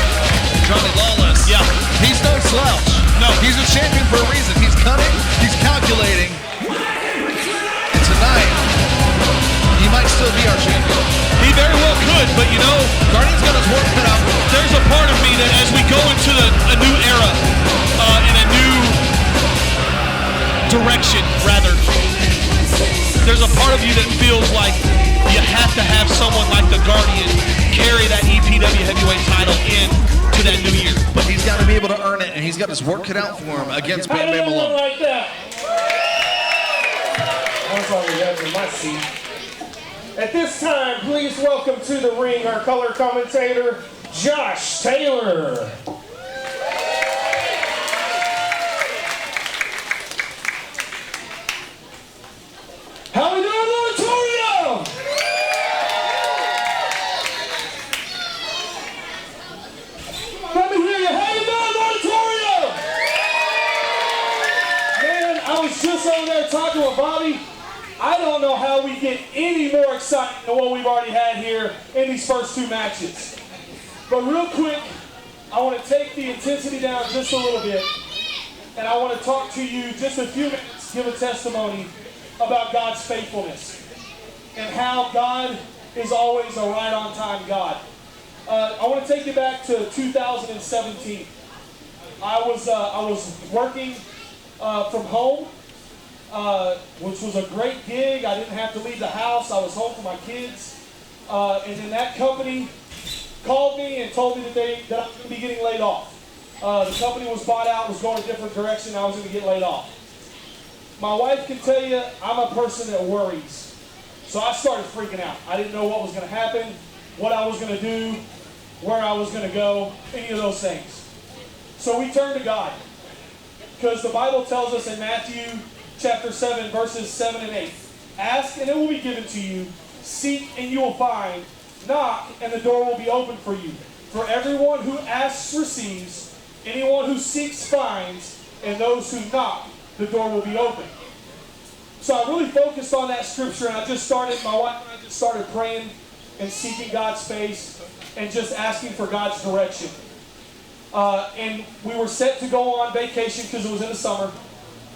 Johnny Lawless. Yeah. He's no slouch. No. He's a champion for a reason. He's cunning, he's calculating, and tonight, he might still be our champion. He very well could, but you know, Guardian's got his work cut out for him. there's a part of me that as we go into a new era, in a new direction, rather, there's a part of you that feels like you have to have someone like the Guardian carry that EPW heavyweight title into that new year. But he's got to be able to earn it, and he's got his work cut out for him against Bam Bam Malone. Like that. That's all we have in my seat. At this time, please welcome to the ring our color commentator, Josh Taylor. How we doing, Auditorium? Let me hear you. How you doing, Auditorium? Man, I was just over there talking with Bobby. I don't know how we get any more excited than what we've already had here in these first 2 matches. But real quick, I want to take the intensity down just a little bit, and I want to talk to you just a few minutes, give a testimony about God's faithfulness and how God is always a right-on-time God. I want to take you back to 2017. I was working from home, which was a great gig. I didn't have to leave the house. I was home for my kids. And then that company called me and told me that I was going to be getting laid off. The company was bought out, was going a different direction, and I was going to get laid off. My wife can tell you I'm a person that worries. So I started freaking out. I didn't know what was going to happen, what I was going to do, where I was going to go, any of those things. So we turned to God. Because the Bible tells us in Matthew chapter 7, verses 7 and 8, ask and it will be given to you, seek and you will find, knock and the door will be open for you. For everyone who asks receives, anyone who seeks finds, and those who knock, the door will be open. So I really focused on that scripture, and my wife and I just started praying and seeking God's face and just asking for God's direction. And we were set to go on vacation because it was in the summer.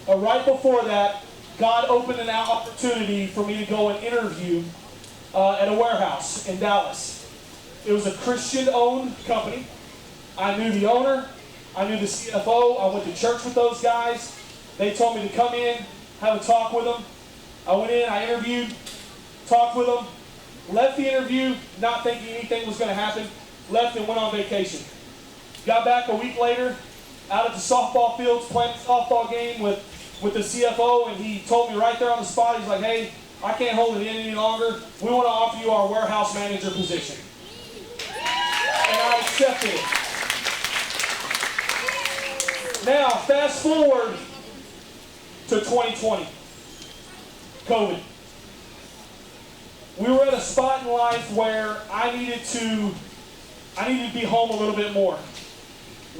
Right before that, God opened an opportunity for me to go and interview at a warehouse in Dallas. It was a Christian-owned company. I knew the owner. I knew the CFO. I went to church with those guys. They told me to come in, have a talk with them. I went in, I interviewed, talked with them, left the interview not thinking anything was going to happen, left and went on vacation. Got back a week later, out at the softball fields, playing a softball game with the CFO, and he told me right there on the spot, he's like, hey, I can't hold it in any longer. We want to offer you our warehouse manager position. And I accepted it. Now, fast forward to 2020. COVID. We were at a spot in life where I needed to be home a little bit more.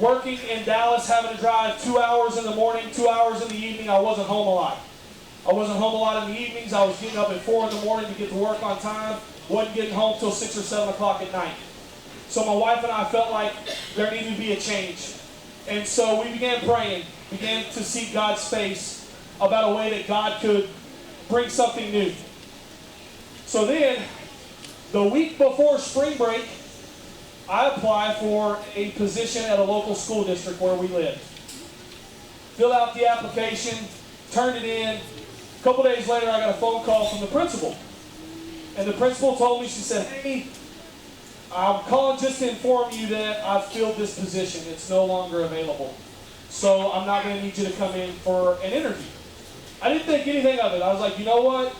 Working in Dallas, having to drive 2 hours in the morning, 2 hours in the evening, I wasn't home a lot. I wasn't home a lot in the evenings. I was getting up at 4 in the morning to get to work on time. Wasn't getting home till 6 or 7 o'clock at night. So my wife and I felt like there needed to be a change. And so we began praying, began to seek God's face about a way that God could bring something new. So then, the week before spring break, I applied for a position at a local school district where we live. Filled out the application, turned it in. A couple days later, I got a phone call from the principal. And the principal told me, she said, "Hey, I'm calling just to inform you that I've filled this position. It's no longer available. So I'm not going to need you to come in for an interview." I didn't think anything of it. I was like, you know what?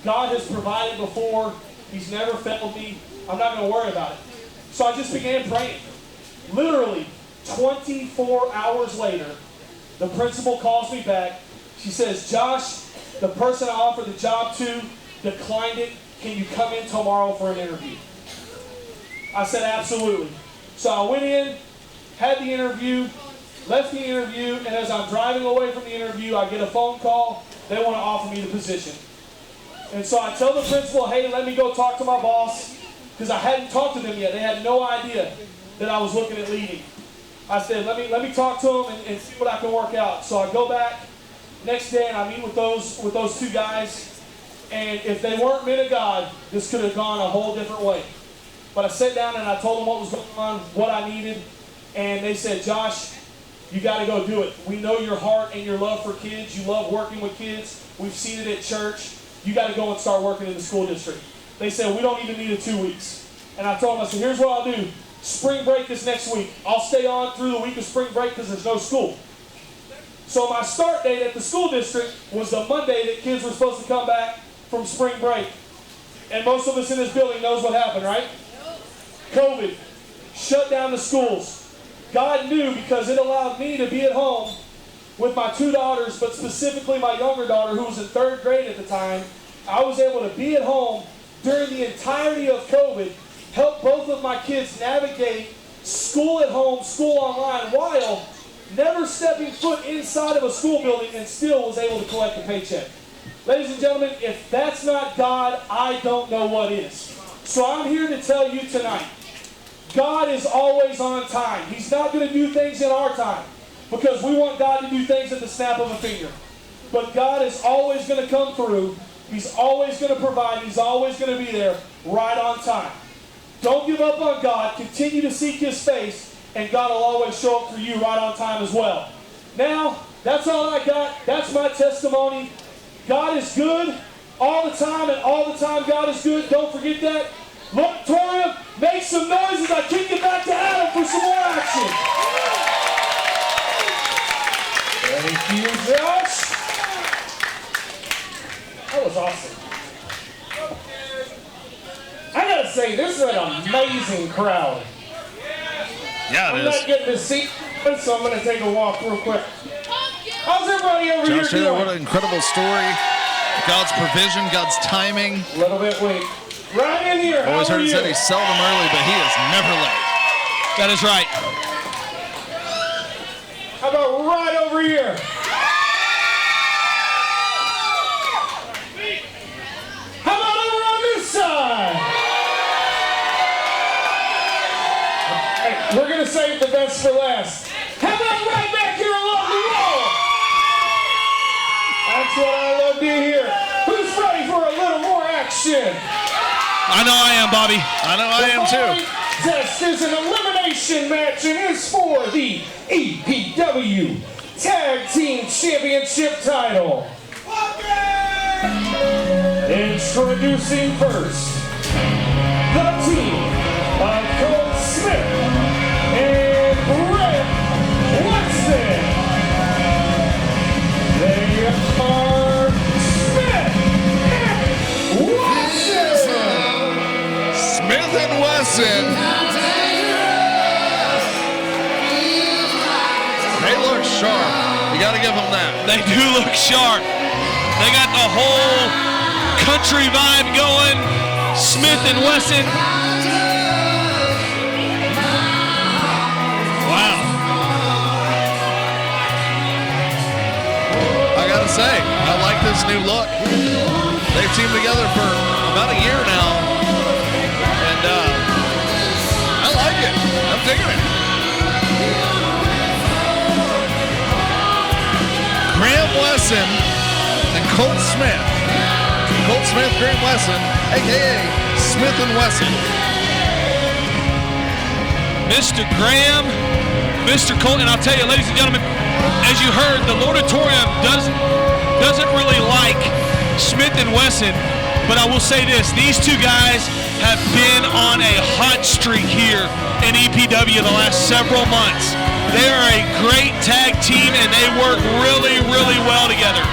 God has provided before. He's never failed me. I'm not going to worry about it. So I just began praying. Literally 24 hours later, the principal calls me back. She says, "Josh, the person I offered the job to declined it. Can you come in tomorrow for an interview?" I said, "Absolutely." So I went in, had the interview, left the interview, and as I'm driving away from the interview, I get a phone call. They want to offer me the position. And so I tell the principal, "Hey, let me go talk to my boss," because I hadn't talked to them yet. They had no idea that I was looking at leaving. I said, let me talk to them and see what I can work out. So I go back next day and I meet with those two guys. And if they weren't men of God, this could have gone a whole different way. But I sat down and I told them what was going on, what I needed. And they said, "Josh, you got to go do it. We know your heart and your love for kids. You love working with kids. We've seen it at church. You got to go and start working in the school district." They said, "We don't even need it 2 weeks." And I told them, I said, "Here's what I'll do. Spring break this next week. I'll stay on through the week of spring break because there's no school." So my start date at the school district was the Monday that kids were supposed to come back from spring break. And most of us in this building knows what happened, right? COVID shut down the schools. God knew, because it allowed me to be at home with my two daughters, but specifically my younger daughter who was in 3rd grade at the time. I was able to be at home during the entirety of COVID, help both of my kids navigate school at home, school online, while never stepping foot inside of a school building, and still was able to collect a paycheck. Ladies and gentlemen, if that's not God, I don't know what is. So I'm here to tell you tonight, God is always on time. He's not going to do things in our time, because we want God to do things at the snap of a finger. But God is always going to come through. He's always going to provide. He's always going to be there right on time. Don't give up on God. Continue to seek His face, and God will always show up for you right on time as well. Now, that's all I got. That's my testimony. God is good all the time, and all the time God is good. Don't forget that. Victoria, make some noise as I kick it back to Adam for some more action. Thank you, Josh. That was awesome. I gotta say, this is an amazing crowd. Yeah, I'm it not is. getting to see, so I'm gonna take a walk real quick. How's everybody over Josh here Taylor, doing? what an incredible story. God's provision, God's timing. A little bit weak. Right in here. Always How heard are it you? said he's seldom early, but he is never late. That is right. How about right over here? How about over on this side? Hey, we're gonna save the best for last. How about right back here along the wall? That's what I love to hear. Who's ready for a little more action? I know I am, Bobby. I know I am too. This is an elimination match and is for the EPW Tag Team Championship title. Introducing first, the team of Colt Smith and Brett Watson. They are Smith and Watson. Smith and Wesson. They look sharp. You got to give them that. They do look sharp. They got the whole country vibe going. Smith and Wesson. Wow. I got to say, I like this new look. They've teamed together for about a year now. And I like it. I'm digging it. Graham Wesson and Colt Smith. Colt Smith, Graham Wesson, a.k.a. Smith & Wesson. Mr. Graham, Mr. Colt, and I'll tell you, ladies and gentlemen, as you heard, the Lordatorium doesn't really like Smith & Wesson, but I will say this, these two guys have been on a hot streak here in EPW the last several months. They are a great tag team, and they work really, really well together.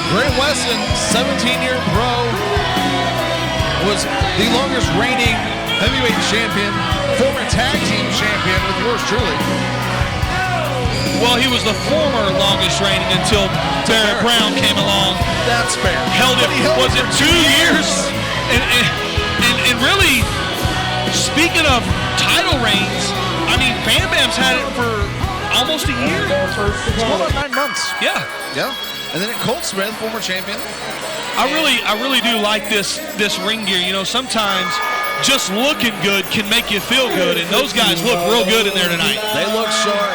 Graham Wesson, 17-year pro, was the longest reigning heavyweight champion, former tag team champion with yours truly. Well, he was the former longest reigning until Barrett Brown came along. That's fair. Held it, was it 2 years? And really, speaking of title reigns, I mean, Bam Bam's had it for almost a year. It's more than 9 months. Yeah. Yeah. And then Colt Smith, former champion. I really do like this ring gear. You know, sometimes just looking good can make you feel good, and those guys look real good in there tonight. They look sharp.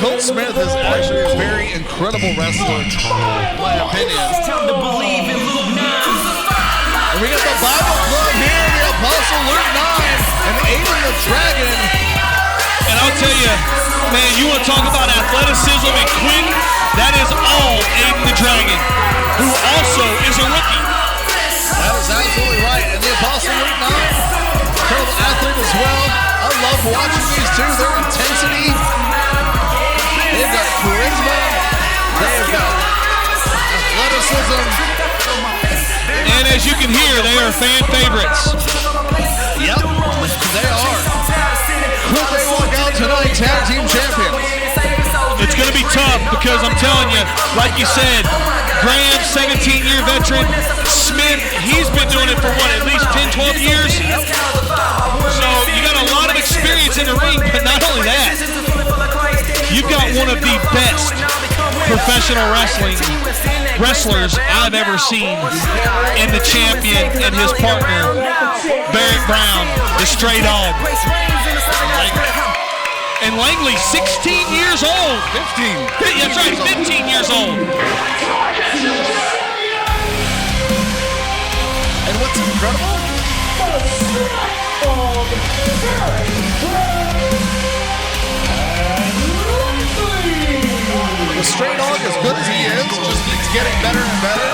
Colt Smith is actually a very incredible wrestler, in my opinion. And we got the Bible Club here, the Apostle Luke 9, and Aiden the Dragon. And I'll tell you, man, you want to talk about athleticism and quick? That is all Aiden the Dragon, who also is a rookie. That is absolutely right. And the Apostle Luke 9, incredible athlete as well. I love watching these two. Their intensity. They've got charisma. They've got athleticism. And as you can hear, they are fan favorites. Yep, they are. Could they walk out tonight, tag team champions? It's going to be tough because I'm telling you, like you said, Graham, 17-year veteran. Smith, he's been doing it for what, at least 10, 12 years? So you got a lot of experience in the ring, but not only that, you've got one of the best professional wrestlers I've ever seen in the champion and his partner, Barrett Brown, the stray dog. And Langley, 16 years old. 15. That's right, 15 years old. And what's incredible? The stray dog, as good as he is, just keeps getting better and better.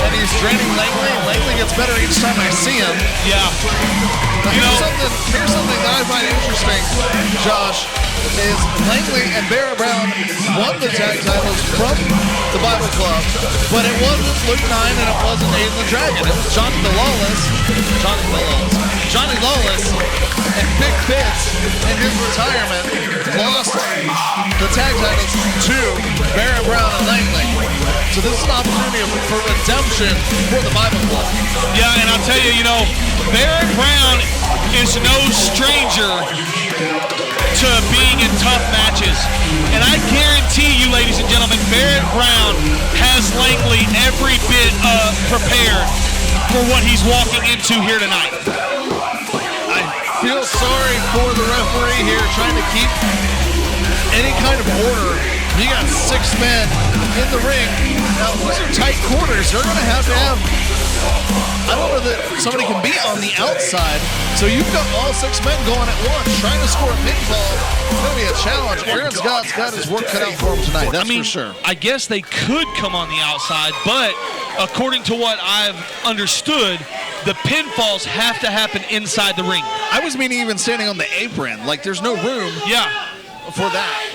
And he's training Langley, and Langley gets better each time I see him. Yeah. Now, here's something that I find interesting, Josh, is Langley and Barrett Brown won the tag titles from the Bible Club, but it wasn't Luke 9 and it wasn't Aiden the Dragon. It was Johnny Lawless and Big Fitz in his retirement lost the tag titles to Barrett Brown and Langley. So this is an opportunity for redemption for the Bible Club. Yeah, and I'll tell you, Barrett Brown is no stranger to being in tough matches. And I guarantee you, ladies and gentlemen, Barrett Brown has Langley every bit prepared for what he's walking into here tonight. I feel sorry for the referee here trying to keep any kind of order. You got 6 men in the ring. Now, these are tight quarters. They're going to have, I don't know that somebody can be on the outside. So you've got all 6 men going at once, trying to score a pinfall. It's going to be a challenge. Aaron Scott's got his work cut out for him tonight, that's for sure. I guess they could come on the outside, but according to what I've understood, the pinfalls have to happen inside the ring. I was meaning even standing on the apron. Like, there's no room for that.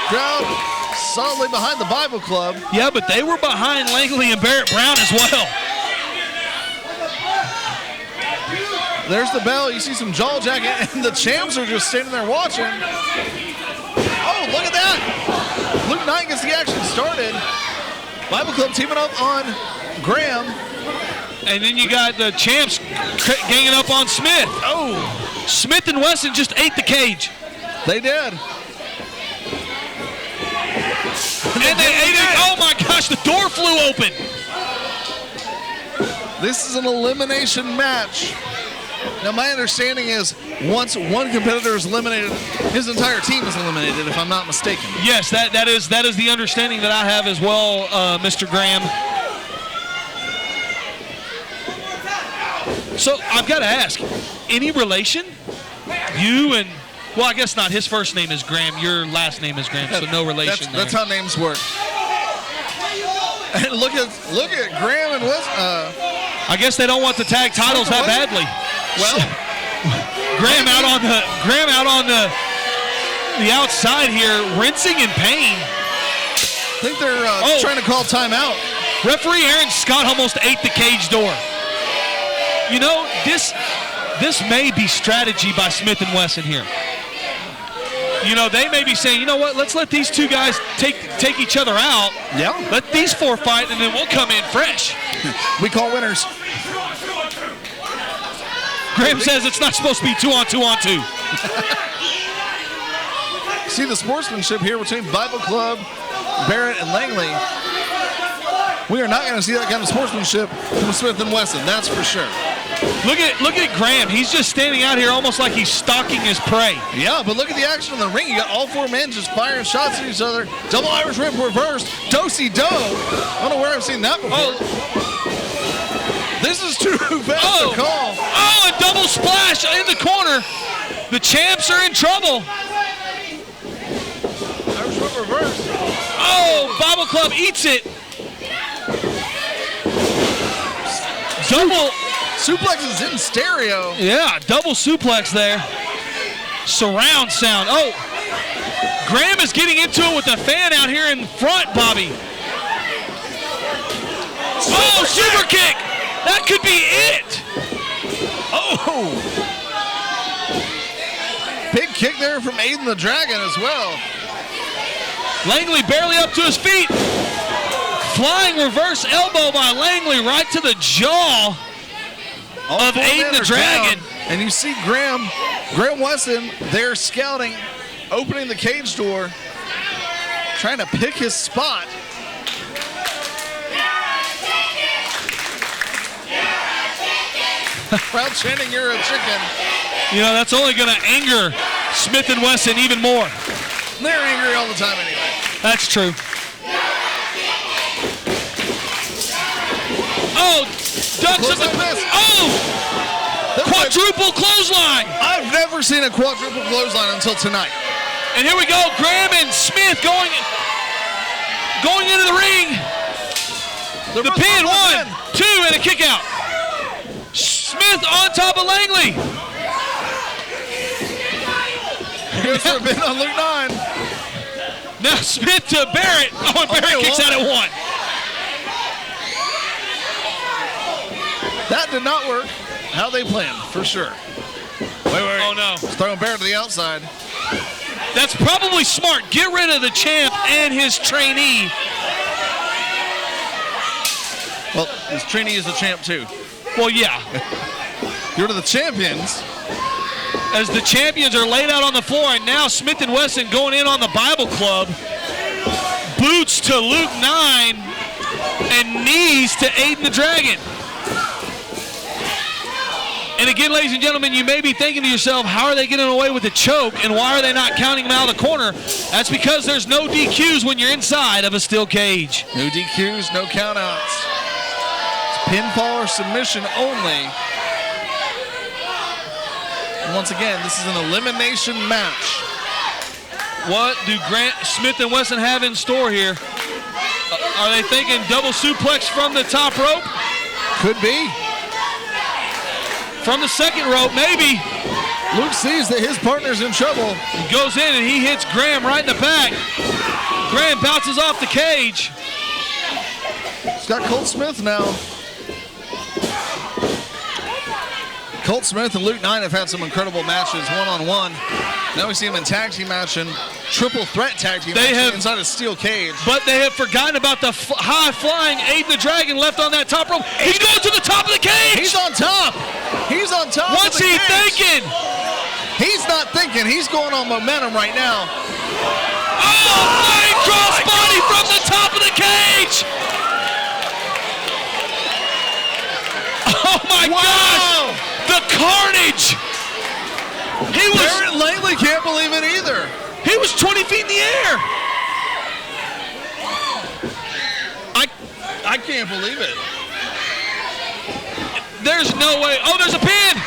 Crowd solidly behind the Bible Club. Yeah, but they were behind Langley and Barrett Brown as well. There's the bell. You see some jaw jacking, and the champs are just standing there watching. Oh, look at that. Luke Knight gets the action started. Bible Club teaming up on Graham. And then you got the champs ganging up on Smith. Oh, Smith and Wesson just ate the cage. they did. And they ate it. Oh my gosh, the door flew open. This is an elimination match. Now, my understanding is once one competitor is eliminated, his entire team is eliminated, if I'm not mistaken. Yes, that is the understanding that I have as well, Mr. Graham. So I've got to ask, any relation? You and, well, I guess not. His first name is Graham. Your last name is Graham, so no relation there. That's how names work. And look at Graham and Wes. I guess they don't want the tag titles that badly. Well, Graham out on the outside here, rinsing in pain. I think they're trying to call timeout. Referee Aaron Scott almost ate the cage door. You know, this may be strategy by Smith and Wesson here. You know, they may be saying, you know what, let's let these two guys take each other out. Yeah. Let these four fight, and then we'll come in fresh. We call winners. Graham says it's not supposed to be 2-on-2-on-2. See the sportsmanship here between Bible Club, Barrett, and Langley. We are not going to see that kind of sportsmanship from Smith and Wesson, that's for sure. Look at Graham. He's just standing out here almost like he's stalking his prey. Yeah, but look at the action in the ring. You got all four men just firing shots at each other. Double Irish Whip reversed. Do-si-do. I don't know where I've seen that before. Oh. This is too fast to call. Oh, a double splash in the corner. The champs are in trouble. Irish Whip reversed. Oh, Bible Club eats it. Double suplex is in stereo. Yeah, double suplex there. Surround sound. Oh, Graham is getting into it with the fan out here in front, Bobby. Oh, super kick. That could be it. Oh. Big kick there from Aiden the Dragon as well. Langley barely up to his feet. Flying reverse elbow by Langley right to the jaw of Aiden the Dragon. Down. And you see Graham Wesson there scouting, opening the cage door, trying to pick his spot. Crowd chanting, "You're a chicken." You know, that's only going to anger Smith and Wesson even more. They're angry all the time anyway. That's true. Oh, ducks of the... Oh! Quadruple clothesline! I've never seen a quadruple clothesline until tonight. And here we go, Graham and Smith going into the ring. The pin, 1, 2, and a kick out. Smith on top of Langley. Here's for a pin on Luke 9. Now Smith to Barrett. Oh, and Barrett kicks out at 1. That did not work how they planned, for sure. Wait. Oh, no. He's throwing Barrett to the outside. That's probably smart. Get rid of the champ and his trainee. Well, his trainee is the champ, too. Well, yeah. You're to the champions. As the champions are laid out on the floor, and now Smith and Wesson going in on the Bible Club. Boots to Luke 9, and knees to Aiden the Dragon. And again, ladies and gentlemen, you may be thinking to yourself, how are they getting away with the choke, and why are they not counting them out of the corner? That's because there's no DQs when you're inside of a steel cage. No DQs, no countouts. It's pinfall or submission only. And once again, this is an elimination match. What do Smith and Wesson have in store here? Are they thinking double suplex from the top rope? Could be. From the second rope, maybe. Luke sees that his partner's in trouble. He goes in and he hits Graham right in the back. Graham bounces off the cage. He's got Colt Smith now. Colt Smith and Luke Knight have had some incredible matches one-on-one. Now we see them in tag team match and triple threat tag team match inside a steel cage. But they have forgotten about the high-flying Aiden the Dragon left on that top rope. He's going to the top of the cage. He's on top. He's on top. What's he thinking? He's not thinking. He's going on momentum right now. Oh, flying crossbody from the top of the cage. Oh, my gosh. The carnage. Barrett Langley can't believe it either. He was 20 feet in the air. I can't believe it. There's no way. Oh, there's a pin.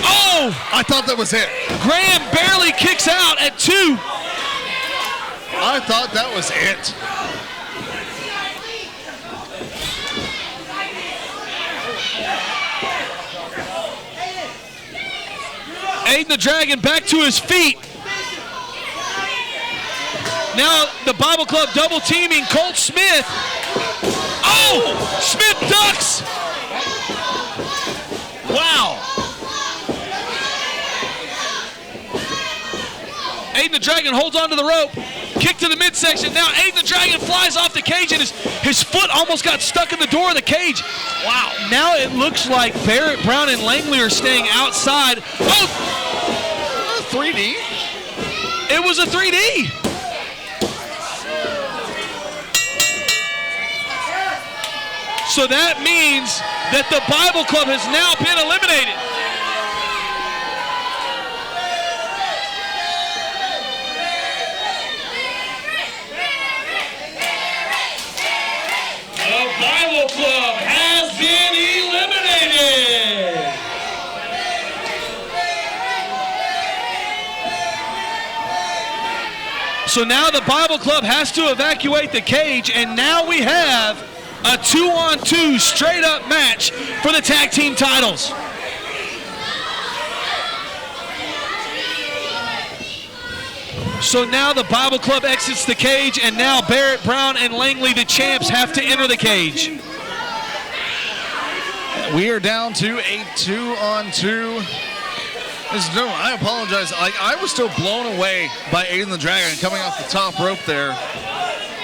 Oh. I thought that was it. Graham barely kicks out at 2. I thought that was it. Aiden the Dragon back to his feet. Now the Bible Club double teaming Colt Smith. Oh! Smith ducks! Wow. Aiden the Dragon holds onto the rope. Kick to the midsection. Now Aiden the Dragon flies off the cage and his foot almost got stuck in the door of the cage. Wow. Now it looks like Barrett, Brown, and Langley are staying outside. Oh! 3D? It was a 3D. So that means that the Bible Club has now been eliminated. The Bible Club has been eliminated. So now the Bible Club has to evacuate the cage, and now we have a 2-on-2 straight-up match for the tag team titles. So now the Bible Club exits the cage, and now Barrett, Brown, and Langley, the champs, have to enter the cage. We are down to a 2-on-2. I apologize. I was still blown away by Aiden the Dragon coming off the top rope there.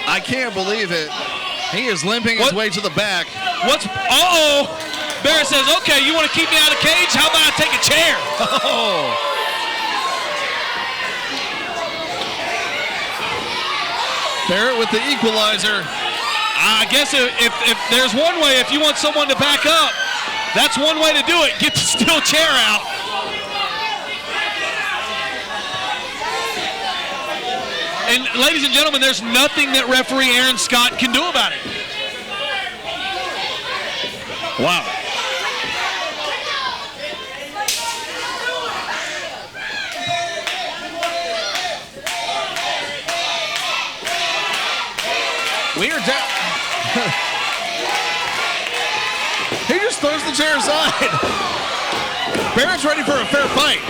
I can't believe it. He is limping his way to the back. Uh-oh. Barrett says, okay, you want to keep me out of the cage? How about I take a chair? Oh. Barrett with the equalizer. I guess if there's one way, if you want someone to back up, that's one way to do it. Get the steel chair out. And ladies and gentlemen, there's nothing that referee Aaron Scott can do about it. Wow. We are down. He just throws the chair aside. Barrett's ready for a fair fight.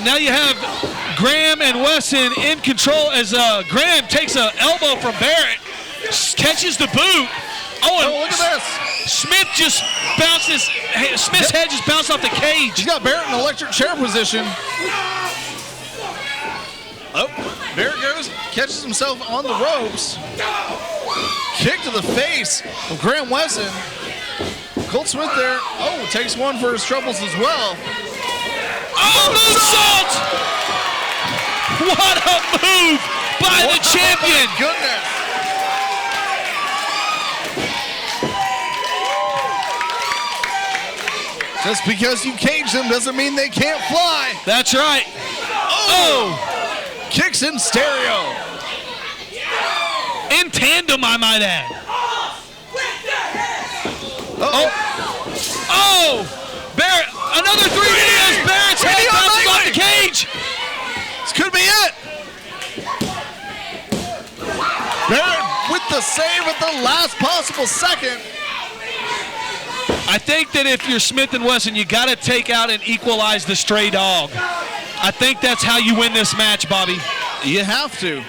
Now you have Graham and Wesson in control as Graham takes an elbow from Barrett, catches the boot. Oh, and look at this. Smith just bounces. Smith's head just bounced off the cage. He's got Barrett in electric chair position. Oh, Barrett goes, catches himself on the ropes. Kick to the face of Graham Wesson. Colt Smith there. Oh, takes one for his troubles as well. Oh, moonsault! What a move by the champion! Oh, goodness. Just because you cage them doesn't mean they can't fly. That's right. Oh! Kicks in stereo. In tandem, I might add. Oh! Barrett, another 3D as Barrett's head bounces off the cage. This could be it. Barrett with the save at the last possible second. I think that if you're Smith and Wesson, you got to take out and equalize the stray dog. I think that's how you win this match, Bobby. You have to.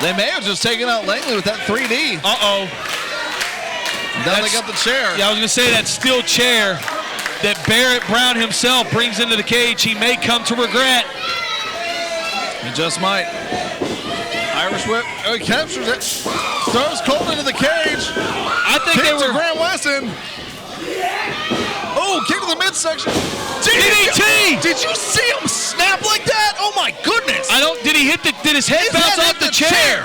They may have just taken out Langley with that 3D. Uh-oh. Now they got the chair. Yeah, I was going to say that steel chair that Barrett Brown himself brings into the cage, he may come to regret. He just might. Irish whip. Oh, he captures it. Throws Cole into the cage. I think they were... Graham Weston. Oh, kick to the midsection. DDT! Did you see him snap like that? Oh my goodness! Did he hit the? Did his head bounce off the chair?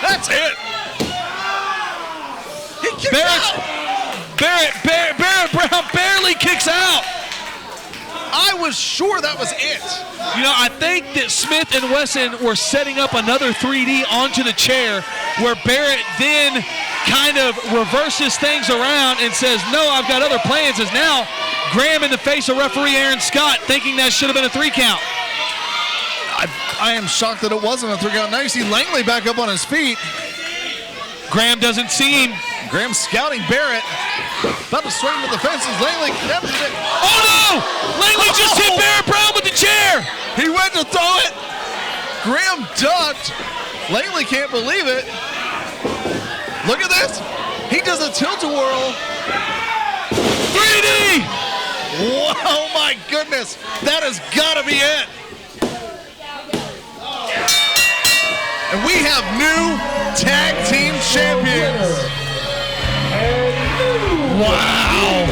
That's it. He kicked out. Barrett Brown barely kicks out. I was sure that was it. You know, I think that Smith and Wesson were setting up another 3D onto the chair where Barrett then kind of reverses things around and says, no, I've got other plans, as now Graham in the face of referee Aaron Scott thinking that should have been a 3 count. I am shocked that it wasn't a 3 count. Now you see Langley back up on his feet. Graham doesn't see him. Graham scouting Barrett. About to swing with the fences. Langley captures it. Oh no! Langley just hit Barrett Brown with the chair. He went to throw it. Graham ducked. Langley can't believe it. Look at this. He does a tilt-a-whirl. 3D! Whoa, my goodness. That has got to be it. And we have new tag team champions. Wow.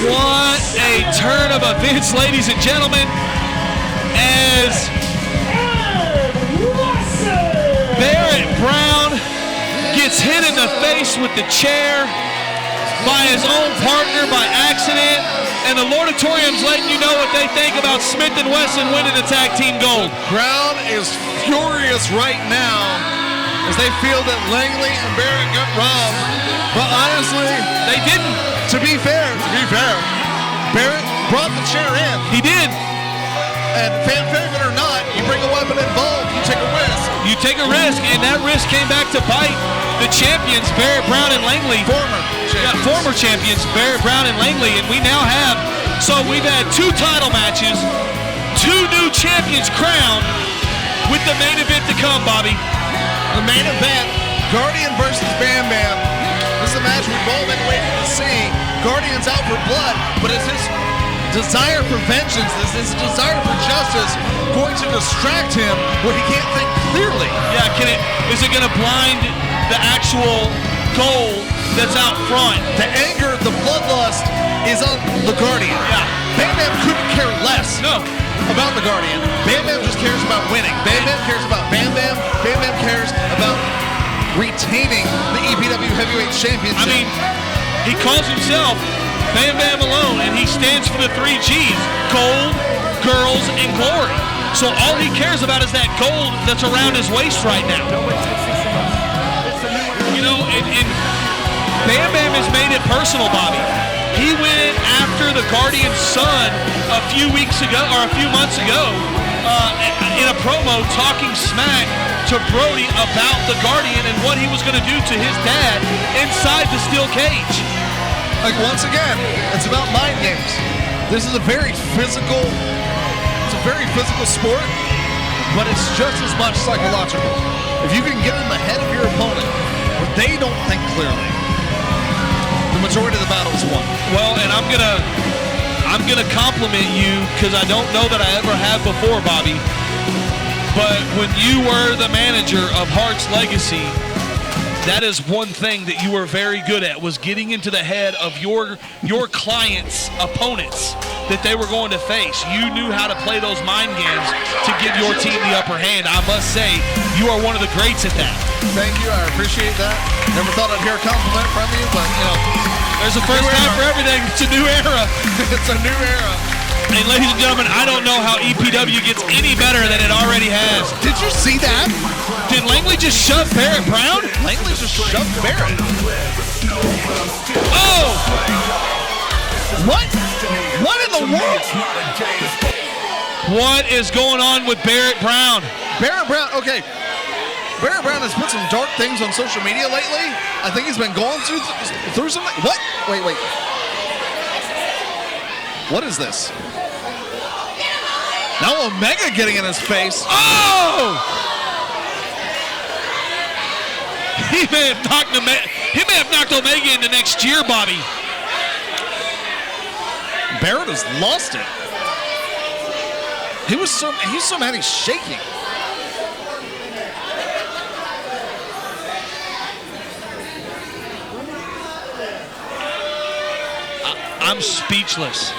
What a turn of events, ladies and gentlemen, as Barrett Brown gets hit in the face with the chair by his own partner by accident, and the Lordatorium's letting you know what they think about Smith and Wesson winning the tag team gold. Crowd is furious right now as they feel that Langley and Barrett got robbed. But honestly, they didn't. To be fair, Barrett brought the chair in. He did. And fan favorite or not, you bring a weapon involved, you take a risk. You take a risk, and that risk came back to bite the champions, Barrett Brown and Langley. Former champions, Barrett Brown and Langley, and we now have, so we've had 2 title matches, 2 new champions crowned with the main event to come, Bobby. The main event, Guardian versus Bam Bam. This is a match we've all been waiting to see. Guardian's out for blood, but is his desire for vengeance, is his desire for justice going to distract him where he can't think clearly? Yeah, is it going to blind the actual goal that's out front? The anger, the bloodlust is on the Guardian. Yeah. Bam Bam couldn't care less about the Guardian. Bam Bam just cares about winning. Bam Bam cares about Bam Bam. Bam Bam cares about retaining the EPW Heavyweight Championship. I mean, he calls himself Bam Bam Alone, and he stands for the 3 G's: gold, girls, and glory. So all he cares about is that gold that's around his waist right now. You know, and Bam Bam has made it personal, Bobby. He went after the Guardian's son a few weeks ago, or a few months ago, in a promo talking smack to Brody about the Guardian and what he was going to do to his dad inside the steel cage. Like, once again, it's about mind games. This is a very physical sport, but it's just as much psychological. If you can get in the head of your opponent where they don't think clearly, the majority of the battle is won. Well, and I'm gonna compliment you, because I don't know that I ever have before, Bobby. But when you were the manager of Hart's Legacy, that is one thing that you were very good at, was getting into the head of your clients' opponents that they were going to face. You knew how to play those mind games to give your team the upper hand. I must say, you are one of the greats at that. Thank you, I appreciate that. Never thought I'd hear a compliment from you, but there's a first time for everything. It's a new era. It's a new era. And ladies and gentlemen, I don't know how EPW gets any better than it already has. Did you see that? Did Langley just shove Barrett Brown? Langley just shoved Barrett. Oh! What? What in the world? What is going on with Barrett Brown? Barrett Brown, okay. Barrett Brown has put some dark things on social media lately. I think he's been going through something. What? Wait. What is this? Now Omega getting in his face. Oh! He may have knocked Omega into next year, Bobby. Barrett has lost it. He's so mad he's shaking. I'm speechless.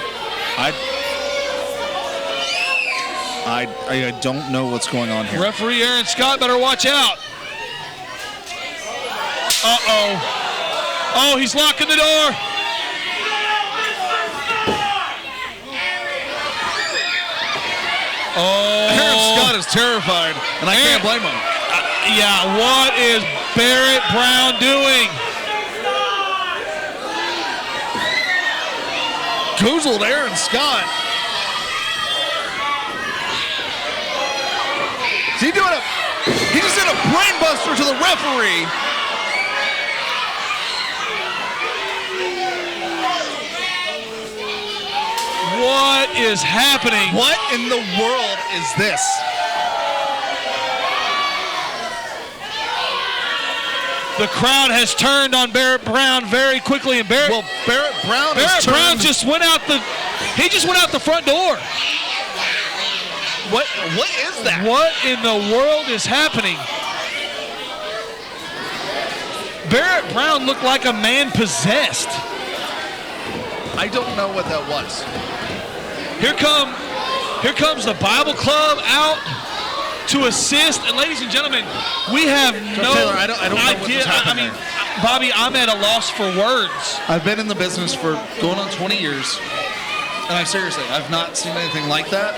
I don't know what's going on here. Referee Aaron Scott better watch out. Uh-oh. Oh, he's locking the door. Oh. Aaron Scott is terrified, and I can't blame him. Yeah, what is Barrett Brown doing? Goozled Aaron Scott. He just did a brain buster to the referee. What is happening? What in the world is this? The crowd has turned on Barrett Brown very quickly, and Barrett Brown just went out the front door. What is that? What in the world is happening? Barrett Brown looked like a man possessed. I don't know what that was. Here comes the Bible Club out to assist, and ladies and gentlemen, we have no Taylor, I don't know what just happened there. Bobby, I'm at a loss for words. I've been in the business for going on 20 years, and I've not seen anything like that.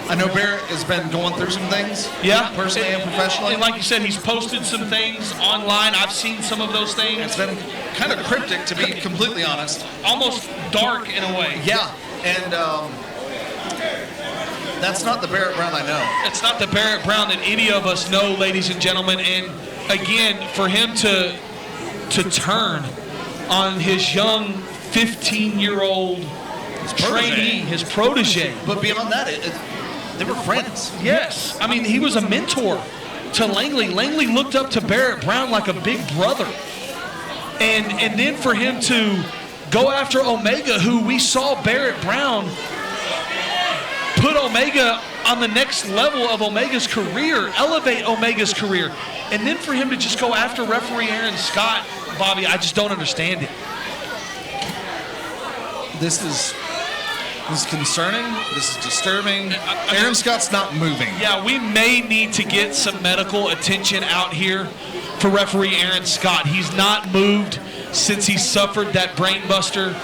I know Barrett has been going through some things, personally and professionally. And like you said, he's posted some things online. I've seen some of those things. It's been kind of cryptic, to be completely honest. Almost dark in a way. Yeah, and that's not the Barrett Brown I know. It's not the Barrett Brown that any of us know, ladies and gentlemen. And again, for him to turn on his young 15-year-old trainee, his protege. But beyond that, they were friends. Yes. I mean, he was a mentor to Langley. Langley looked up to Barrett Brown like a big brother. And then for him to go after Omega, who we saw Barrett Brown put Omega on the next level of Omega's career, elevate Omega's career. And then for him to just go after referee Aaron Scott, Bobby, I just don't understand it. This is concerning. This is disturbing. Aaron Scott's not moving. Yeah, we may need to get some medical attention out here for referee Aaron Scott. He's not moved since he suffered that brain buster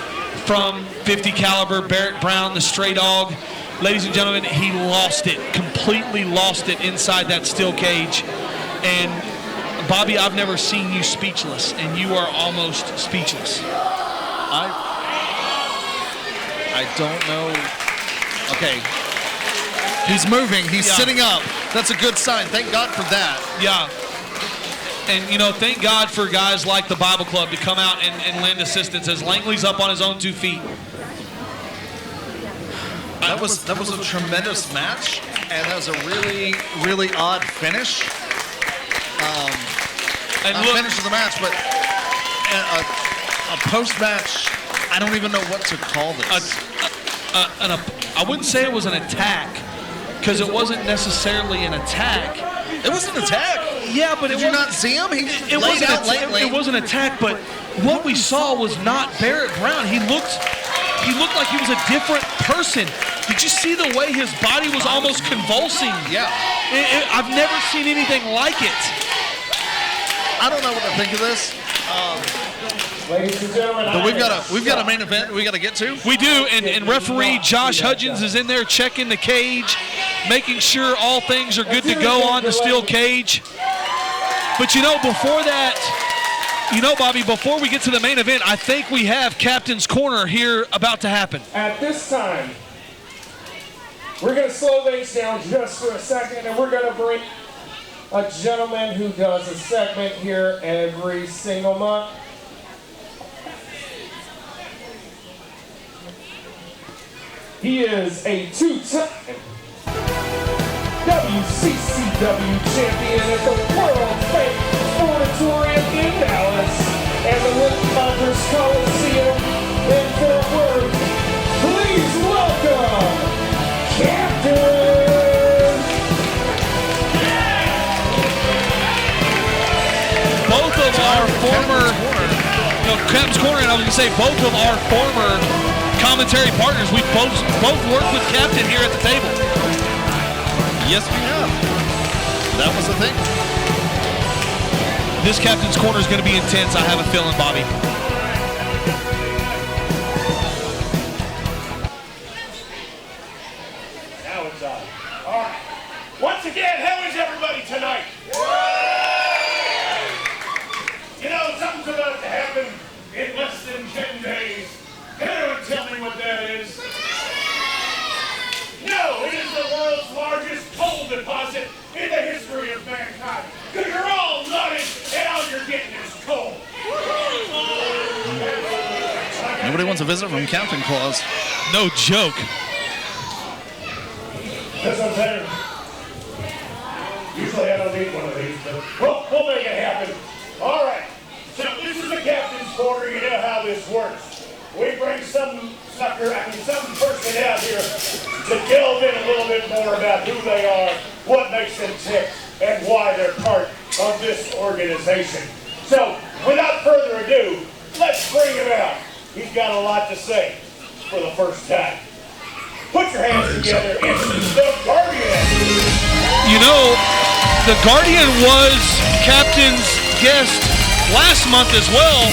from 50 caliber Barrett Brown, the stray dog. Ladies and gentlemen, he lost it, completely lost it inside that steel cage. And Bobby, I've never seen you speechless, and you are almost speechless. I don't know. Okay. He's moving. He's sitting up. That's a good sign. Thank God for that. Yeah. And, thank God for guys like the Bible Club to come out and lend assistance as Langley's up on his own 2 feet. That was a tremendous match, and that was a really, really odd finish. Finish of the match, but a post-match, I don't even know what to call this. I wouldn't say it was an attack, because it wasn't necessarily an attack. It was an attack. Yeah, but Did you not see him? He it laid out lately. It was an attack, but what we saw was not Barrett Brown. He looked like he was a different person. Did you see the way his body was almost convulsing? Yeah. I've never seen anything like it. I don't know what to think of this. Ladies and gentlemen, but we've got a main event we got to get to. We do, and referee Josh Hudgens is in there checking the cage, making sure all things are good to go on the steel cage. But before that, Bobby, before we get to the main event, I think we have Captain's Corner here about to happen. At this time, we're going to slow things down just for a second, and we're going to bring a gentleman who does a segment here every single month. He is a two-time WCCW champion at the world famous Auditorium in Dallas and the Woodpeckers Coliseum in Fort Worth. Please welcome Captain. Both of our former, Captain's Corner, and I was going to say both of our former commentary partners. We both worked with Captain here at the table. Yes, we have. That was the thing. This Captain's Corner is going to be intense. I have a feeling, Bobby. Now it's on. All right. Once again, how is everybody tonight? You know, something's about to happen in less than 10 days. Can anyone tell me what that is? No, it is the world's largest coal deposit in the history of mankind. Because you're all nutted and all you're getting is coal. Nobody wants a visit from Captain Claus. No joke. That's what I'm saying. Usually I don't need one of these, but we'll make it happen. All right. So this is the Captain's Corner. You know how this works. We bring some person out here to delve in a little bit more about who they are, what makes them tick, and why they're part of this organization. So, without further ado, let's bring him out. He's got a lot to say for the first time. Put your hands together. It's the Guardian. You know, the Guardian was Captain's guest last month as well,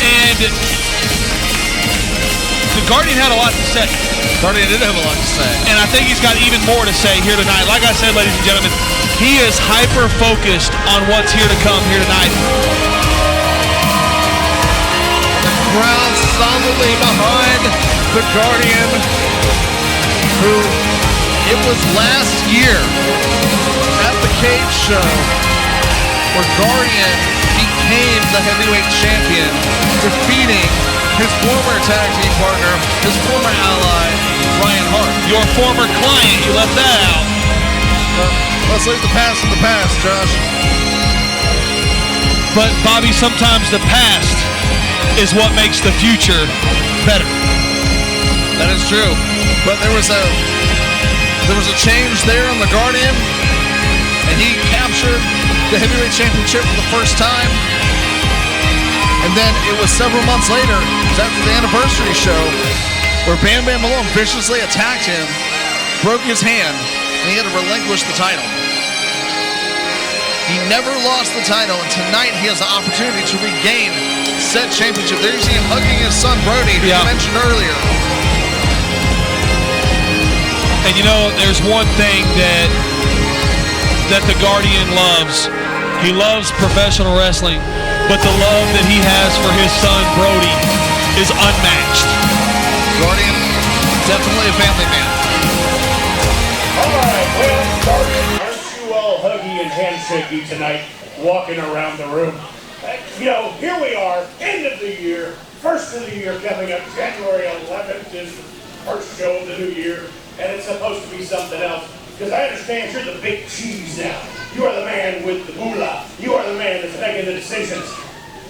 and the Guardian had a lot to say. Guardian did have a lot to say. And I think he's got even more to say here tonight. Like I said, ladies and gentlemen, he is hyper-focused on what's here to come here tonight. The crowd solidly behind the Guardian, who it was last year at the Cage Show where Guardian became the heavyweight champion, defeating his former tag team partner, his former ally, Ryan Hart. Your former client, you left that out. Let's leave the past in the past, Josh. But Bobby, sometimes the past is what makes the future better. That is true. But there was a change there on the Guardian, and he captured the heavyweight championship for the first time. And then it was several months later, it was after the anniversary show, where Bam Bam Malone viciously attacked him, broke his hand, and he had to relinquish the title. He never lost the title, and tonight he has the opportunity to regain said championship. There you see him hugging his son Brody, who you mentioned earlier. And you know, there's one thing that the Guardian loves. He loves professional wrestling, but the love that he has for his son Brody is unmatched. Guardian, definitely a family man. All right, well, Guardian, aren't you all huggy and handshakey tonight, walking around the room? You know, here we are, end of the year, first of the year coming up. January 11th is the first show of the new year, and it's supposed to be something else. Because I understand you're the big cheese now. You are the man with the moolah. You are the man that's making the decisions.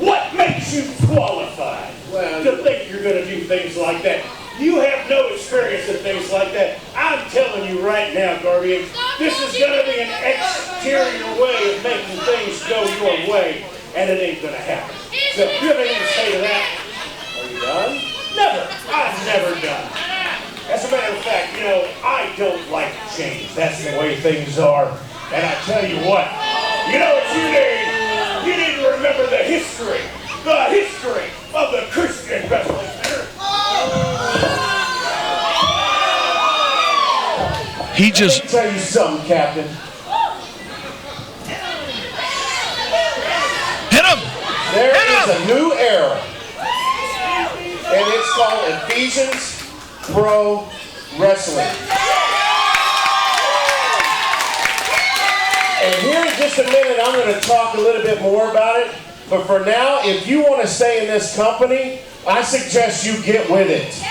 What makes you qualified to think you're going to do things like that? You have no experience in things like that. I'm telling you right now, Guardian, this is going to be an exterior way of making things go your way, and it ain't going to happen. So, do you have anything to say to that? Are you done? Never. I'm never done. As a matter of fact, you know, I don't like change. That's the way things are. And I tell you what, you know what you need? You need to remember the history of the Christian Wrestling Center. He just... Let me tell you something, Captain. Hit him! There is a new era. And it's called Ephesians Pro Wrestling. And here in just a minute, I'm going to talk a little bit more about it. But for now, if you want to stay in this company, I suggest you get with it.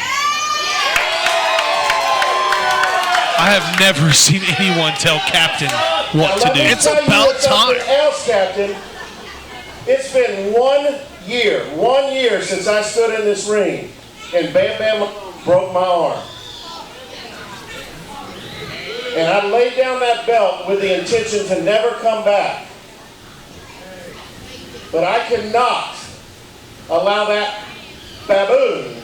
I have never seen anyone tell Captain what to do. It's about time. Else, Captain. It's been 1 year since I stood in this ring and Bam Bam broke my arm. And I laid down that belt with the intention to never come back. But I cannot allow that baboon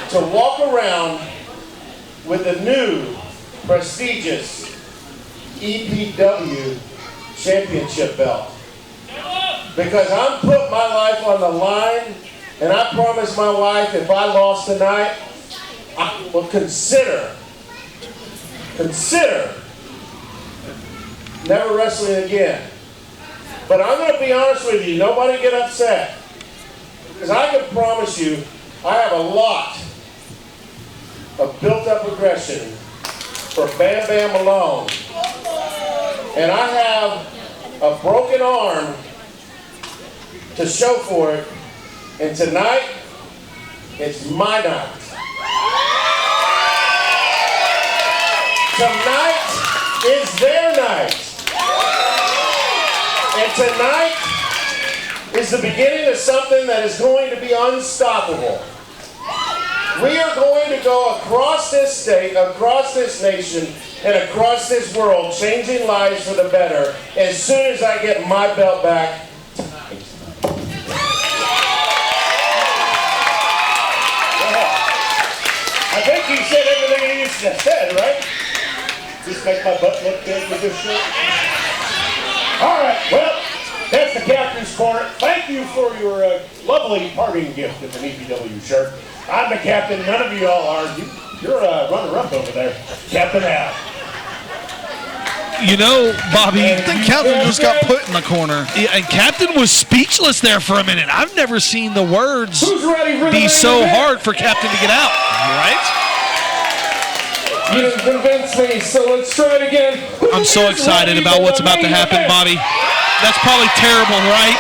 to walk around with the new prestigious EPW championship belt. Because I'm putting my life on the line, and I promised my wife if I lost tonight, I will consider never wrestling again. But I'm going to be honest with you, nobody get upset. Because I can promise you, I have a lot of built-up aggression for Bam Bam Malone. And I have a broken arm to show for it. And tonight, it's my night. Tonight is their night. And tonight is the beginning of something that is going to be unstoppable. We are going to go across this state, across this nation, and across this world, changing lives for the better as soon as I get my belt back tonight. I think you said everything you used to said, right? Just make my butt look good with this shirt. All right, well, that's the captain's corner. Thank you for your lovely parting gift of an EPW shirt. I'm the captain. None of you all are. You're a runner-up over there, Captain Al. You know, Bobby, I think Captain just got put in the corner. Yeah, and Captain was speechless there for a minute. I've never seen the words be so hard for Captain to get out. Right? You didn't convince me, so let's try it again. I'm so excited about what's about to happen, Bobby. That's probably terrible, right?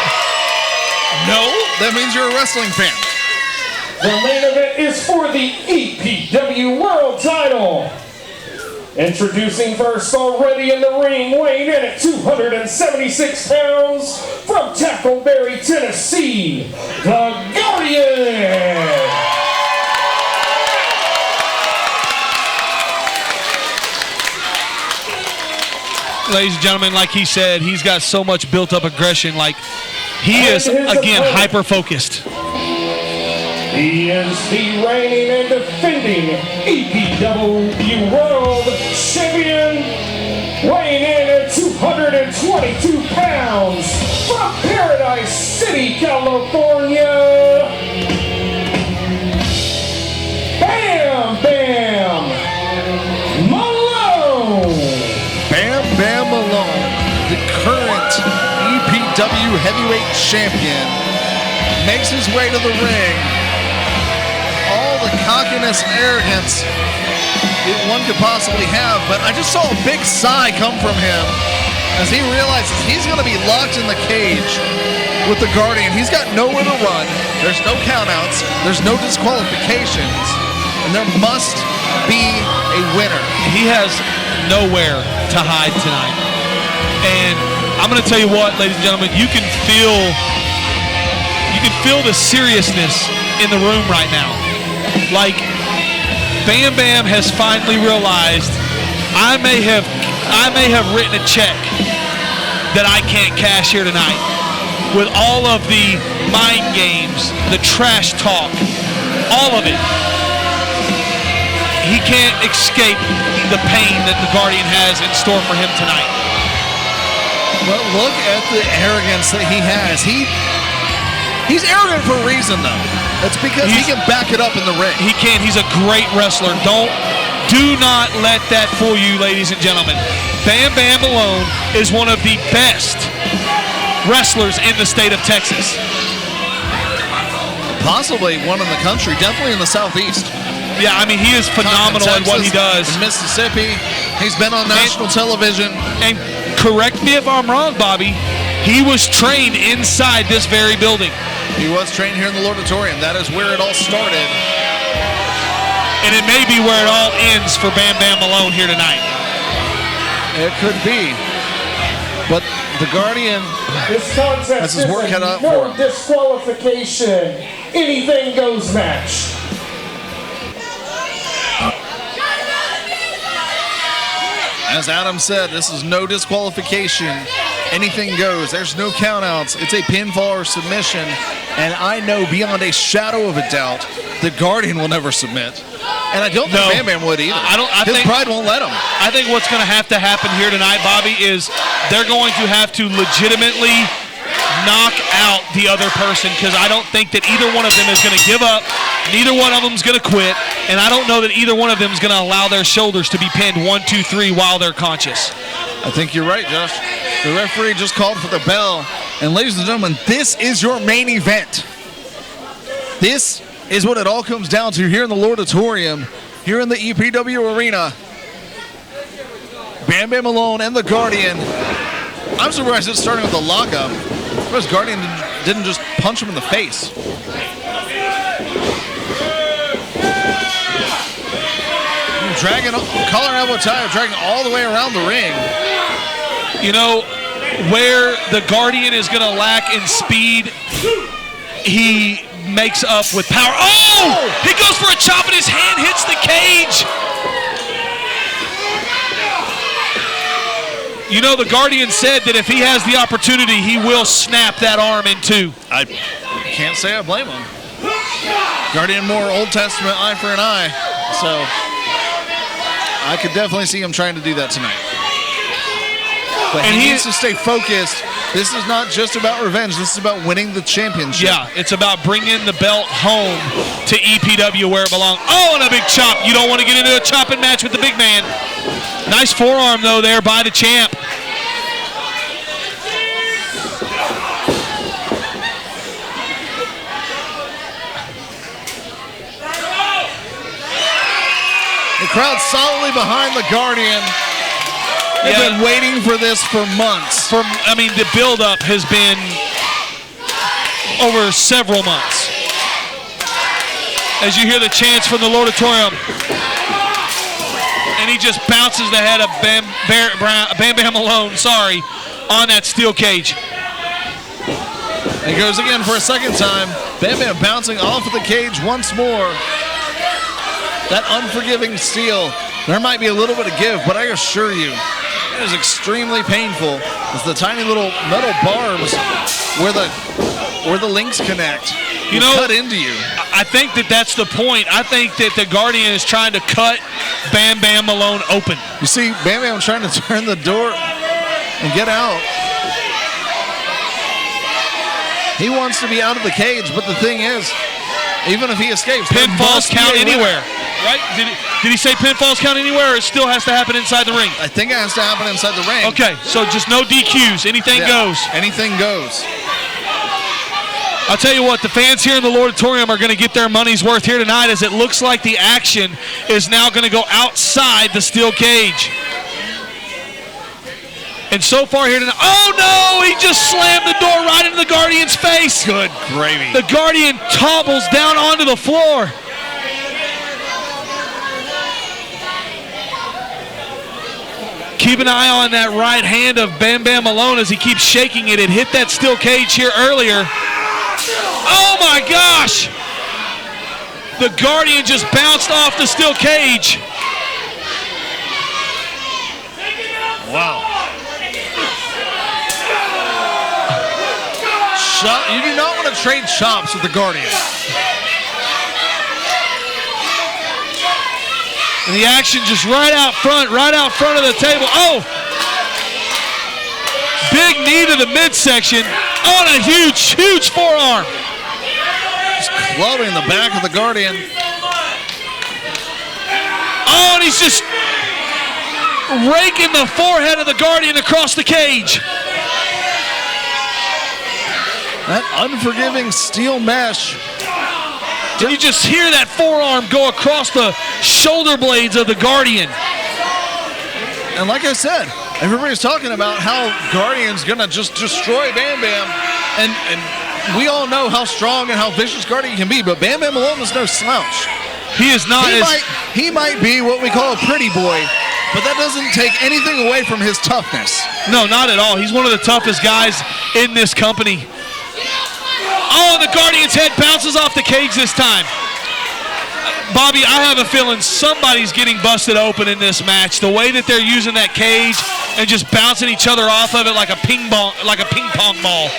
No, that means you're a wrestling fan. The main event is for the EPW World Title. Introducing first, already in the ring, weighing in at 276 pounds, from Tackleberry, Tennessee, the Guardian. Ladies and gentlemen, like he said, he's got so much built-up aggression. Like, he is, again, hyper-focused. He is the reigning and defending EPW World Champion, weighing in at 222 pounds, from Paradise City, California, Bam Bam Malone. Bam Bam Malone, the current EPW heavyweight champion, makes his way to the ring. All the cockiness and arrogance that one could possibly have, but I just saw a big sigh come from him as he realizes he's going to be locked in the cage with the Guardian. He's got nowhere to run. There's no countouts. There's no disqualifications. And there must be a winner. He has nowhere to hide tonight. And I'm going to tell you what, ladies and gentlemen, you can feel the seriousness in the room right now. Like, Bam Bam has finally realized I may have written a check that I can't cash here tonight. With all of the mind games, the trash talk, all of it. He can't escape the pain that the Guardian has in store for him tonight. But look at the arrogance that he has. He's arrogant for a reason, though. That's because he can back it up in the ring. He can. He's a great wrestler. Do not let that fool you, ladies and gentlemen. Bam Bam Malone is one of the best wrestlers in the state of Texas. Possibly one in the country, definitely in the Southeast. Yeah, I mean, he is phenomenal at what he does. Mississippi, he's been on national television. And correct me if I'm wrong, Bobby, he was trained inside this very building. He was trained here in the Auditorium. That is where it all started. And it may be where it all ends for Bam Bam Malone here tonight. It could be. But the Guardian This contest has his work is cut a out for no him. disqualification, anything goes match. As Adam said, this is no disqualification. Anything goes. There's no countouts. It's a pinfall or submission. And I know beyond a shadow of a doubt, the Guardian will never submit. And I don't think Bam Bam would either. His pride won't let him. I think what's going to happen here tonight, Bobby, is they're going to have to legitimately knock out the other person, because I don't think that either one of them is going to give up. Neither one of them is going to quit. And I don't know that either one of them is going to allow their shoulders to be pinned 1, 2, 3 while they're conscious. I think you're right, Josh. The referee just called for the bell. And ladies and gentlemen, this is your main event. This is what it all comes down to here in the Lordatorium, here in the EPW Arena. Bam Bam Malone and the Guardian. I'm surprised it's starting with a lockup. Because Guardian didn't just punch him in the face. Dragging, collar and elbow tie, dragging all the way around the ring. You know, where the Guardian is going to lack in speed, he makes up with power. Oh! He goes for a chop and his hand hits the cage. You know, the Guardian said that if he has the opportunity, he will snap that arm in two. I can't say I blame him. Guardian more Old Testament eye for an eye. So I could definitely see him trying to do that tonight. But he needs to stay focused. This is not just about revenge. This is about winning the championship. Yeah, it's about bringing the belt home to EPW where it belongs. Oh, and a big chop. You don't want to get into a chopping match with the big man. Nice forearm, though, there by the champ. The crowd's solidly behind the Guardian. They've been waiting for this for months. The build-up has been over several months. As you hear the chants from the Lordatorium, and he just bounces the head of Bam Bam Malone, on that steel cage. It goes again for a second time. Bam Bam bouncing off of the cage once more. That unforgiving steel. There might be a little bit of give, but I assure you, it is extremely painful. It's the tiny little metal barbs where the links connect. Cut into you. I think that's the point. I think that the Guardian is trying to cut Bam Bam Malone open. You see, Bam Bam trying to turn the door and get out. He wants to be out of the cage, but the thing is, even if he escapes, pinfalls count anywhere. Right? Did he say pinfalls count anywhere, or it still has to happen inside the ring? I think it has to happen inside the ring. Okay, so just no DQs. Anything goes. Anything goes. I'll tell you what, the fans here in the Lordatorium are going to get their money's worth here tonight, as it looks like the action is now going to go outside the steel cage. And so far here tonight, oh no, he just slammed the door right into the Guardian's face. Good gravy. The Guardian topples down onto the floor. Keep an eye on that right hand of Bam Bam Malone as he keeps shaking it. It hit that steel cage here earlier. Oh my gosh! The Guardian just bounced off the steel cage. Wow. You do not want to trade chops with the Guardian. And the action just right out front of the table. Oh! Big knee to the midsection. Oh, and a huge forearm. Just clubbing the back of the Guardian. Oh, and he's just raking the forehead of the Guardian across the cage. That unforgiving steel mesh. Did you just hear that forearm go across the shoulder blades of the Guardian? And like I said, everybody's talking about how Guardian's going to just destroy Bam Bam. And we all know how strong and how vicious Guardian can be, but Bam Bam Malone is no slouch. He is not. He might be what we call a pretty boy, But that doesn't take anything away from his toughness. No, not at all. He's one of the toughest guys in this company. Oh, the Guardian's head bounces off the cage this time. Bobby, I have a feeling somebody's getting busted open in this match. The way that they're using that cage and just bouncing each other off of it like a ping pong ball.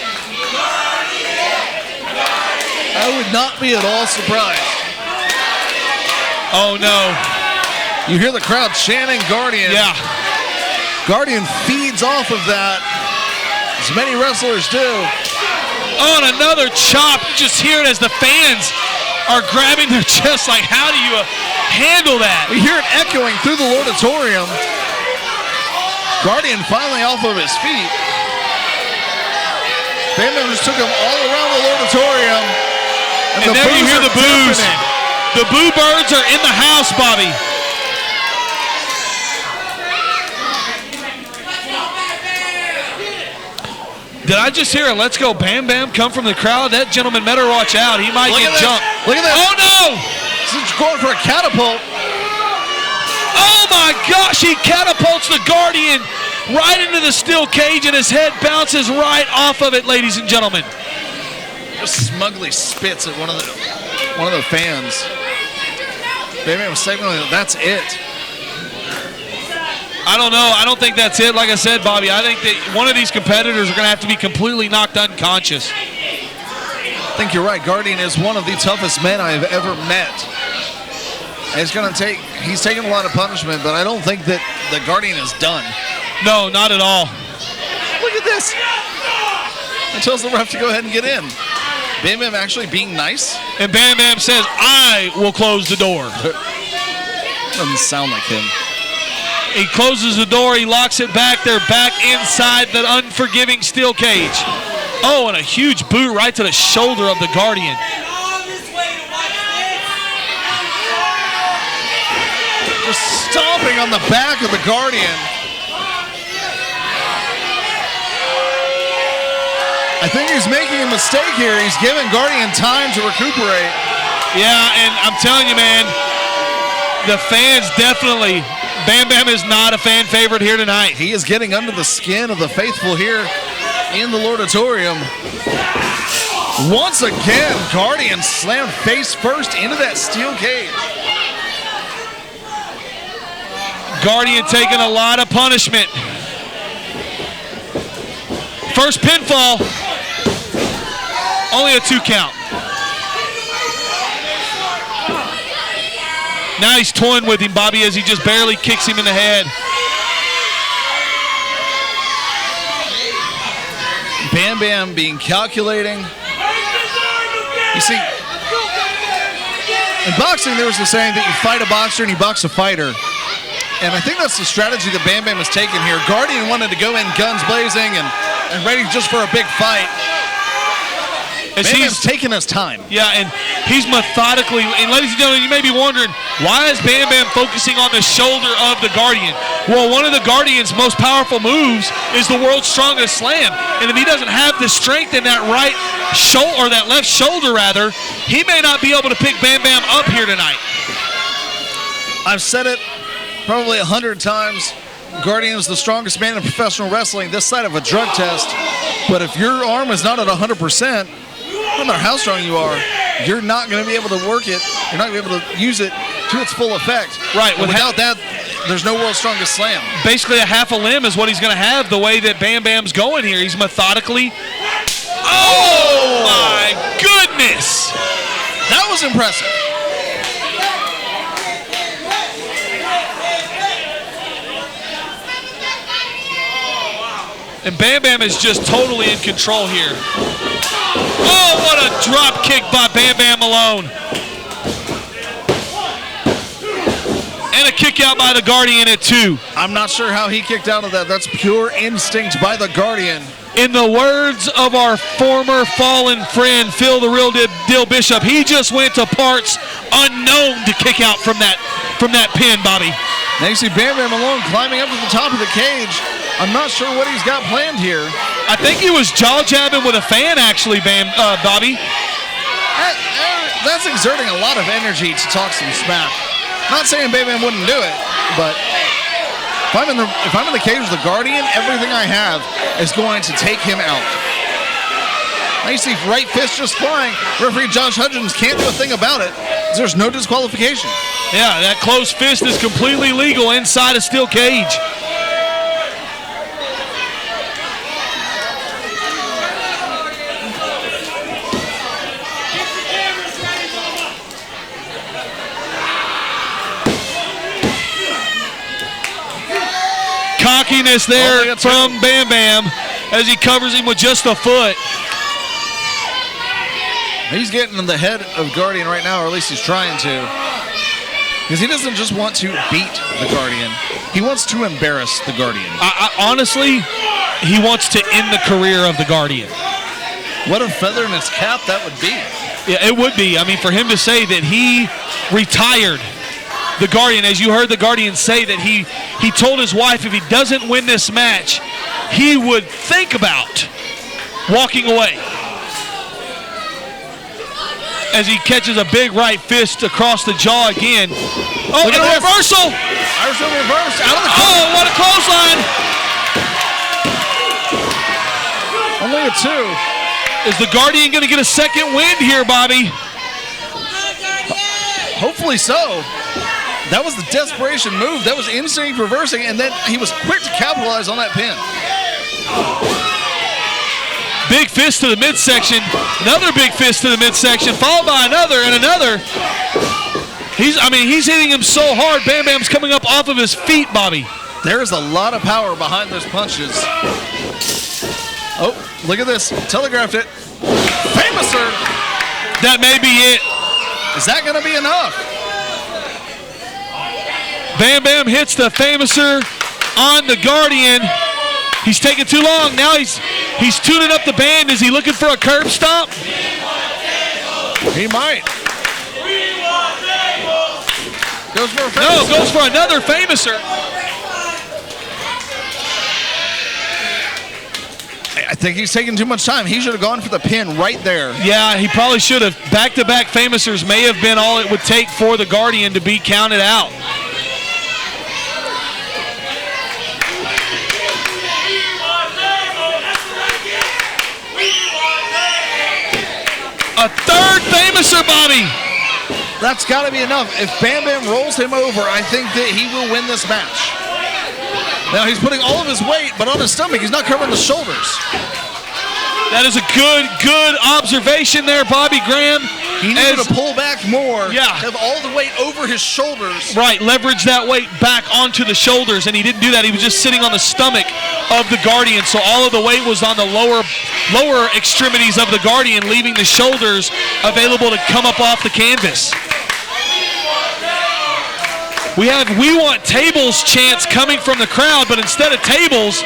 I would not be at all surprised. Oh no. You hear the crowd chanting Guardian. Yeah. Guardian feeds off of that, as many wrestlers do. Oh, and another chop. You just hear it as the fans are grabbing their chests like, how do you handle that? We hear it echoing through the auditorium. Guardian finally off of his feet. Bam Bam just took him all around the auditorium. And there you hear the boos. The boo birds are in the house, Bobby. Did I just hear a "Let's Go Bam Bam" come from the crowd? That gentleman better watch out. He might get jumped. Look at that. Oh, no! He's going for a catapult. Oh, my gosh. He catapults the Guardian right into the steel cage, and his head bounces right off of it, ladies and gentlemen. Just smugly spits at one of the fans. Bam Bam was signaling that's it. I don't know. I don't think that's it. Like I said, Bobby, I think that one of these competitors are going to have to be completely knocked unconscious. I think you're right. Guardian is one of the toughest men I have ever met. He's taken a lot of punishment, but I don't think that the Guardian is done. No, not at all. Look at this. It tells the ref to go ahead and get in. Bam Bam actually being nice. And Bam Bam says, I will close the door. Doesn't sound like him. He closes the door. He locks it back. They're back inside the unforgiving steel cage. Oh, and a huge boot right to the shoulder of the Guardian. Just stomping on the back of the Guardian. I think he's making a mistake here. He's giving Guardian time to recuperate. Yeah, and I'm telling you, man, the fans definitely... Bam Bam is not a fan favorite here tonight. He is getting under the skin of the faithful here in the auditorium. Once again, Guardian slammed face first into that steel cage. Guardian taking a lot of punishment. First pinfall. Only a 2 count. Now he's toying with him, Bobby, as he just barely kicks him in the head. Bam Bam being calculating. You see, in boxing there was the saying that you fight a boxer and you box a fighter. And I think that's the strategy that Bam Bam has taken here. Guardian wanted to go in guns blazing and ready just for a big fight. As Bam Bam's taking his time. Yeah, and he's methodically, and ladies and gentlemen, you may be wondering, why is Bam Bam focusing on the shoulder of the Guardian? Well, one of the Guardian's most powerful moves is the world's strongest slam. And if he doesn't have the strength in that right shoulder, or that left shoulder rather, he may not be able to pick Bam Bam up here tonight. I've said it probably 100 times. Guardian is the strongest man in professional wrestling this side of a drug test. But if your arm is not at 100%, no matter how strong you are, you're not going to be able to work it. You're not going to be able to use it to its full effect. Right. Without that, there's no world's strongest slam. Basically a half a limb is what he's going to have the way that Bam Bam's going here. He's methodically. Oh, my goodness. That was impressive. And Bam Bam is just totally in control here. Oh, what a drop kick by Bam Bam alone. And a kick out by the Guardian at 2. I'm not sure how he kicked out of that. That's pure instinct by the Guardian. In the words of our former fallen friend, Phil the Real Deal Bishop, he just went to parts unknown to kick out from that pin, Bobby. Now you see Bam Bam alone climbing up to the top of the cage. I'm not sure what he's got planned here. I think he was jaw jabbing with a fan, actually, Bobby. That's exerting a lot of energy to talk some smack. Not saying Bam Bam wouldn't do it, but If I'm in the cage with the Guardian, everything I have is going to take him out. Now you see right fist just flying. Referee Josh Hudgens can't do a thing about it. There's no disqualification. Yeah, that closed fist is completely legal inside a steel cage. Cockiness there from Bam Bam as he covers him with just a foot. He's getting in the head of Guardian right now, or at least he's trying to. Because he doesn't just want to beat the Guardian. He wants to embarrass the Guardian. Honestly, he wants to end the career of the Guardian. What a feather in his cap that would be. Yeah, it would be. I mean, for him to say that he retired the Guardian, as you heard the Guardian say that he told his wife if he doesn't win this match, he would think about walking away. As he catches a big right fist across the jaw again. Oh, and a reversal! Irish reverse out of the corner. Oh, what a clothesline! Only a 2. Is the Guardian going to get a second win here, Bobby? Hopefully so. That was the desperation move. That was instinct reversing, and then he was quick to capitalize on that pin. Big fist to the midsection. Another big fist to the midsection, followed by another and another. He's hitting him so hard. Bam Bam's coming up off of his feet, Bobby. There is a lot of power behind those punches. Oh, look at this. Telegraphed it. Famouser. That may be it. Is that going to be enough? Bam Bam hits the Famouser on the Guardian. He's taking too long. Now he's tuning up the band. Is he looking for a curb stomp? He might. Goes for a Famouser. No, goes for another Famouser. I think he's taking too much time. He should have gone for the pin right there. Yeah, he probably should have. Back-to-back Famousers may have been all it would take for the Guardian to be counted out. A third Famouser, Bobby. That's got to be enough. If Bam Bam rolls him over, I think that he will win this match. Now he's putting all of his weight, but on his stomach, he's not covering the shoulders. That is a good observation there, Bobby Graham. He needed to pull back more. Yeah. Have all the weight over his shoulders. Right, leverage that weight back onto the shoulders, and he didn't do that. He was just sitting on the stomach of the Guardian, so all of the weight was on the lower extremities of the Guardian, leaving the shoulders available to come up off the canvas. We have "We Want Tables" chants coming from the crowd, but instead of tables,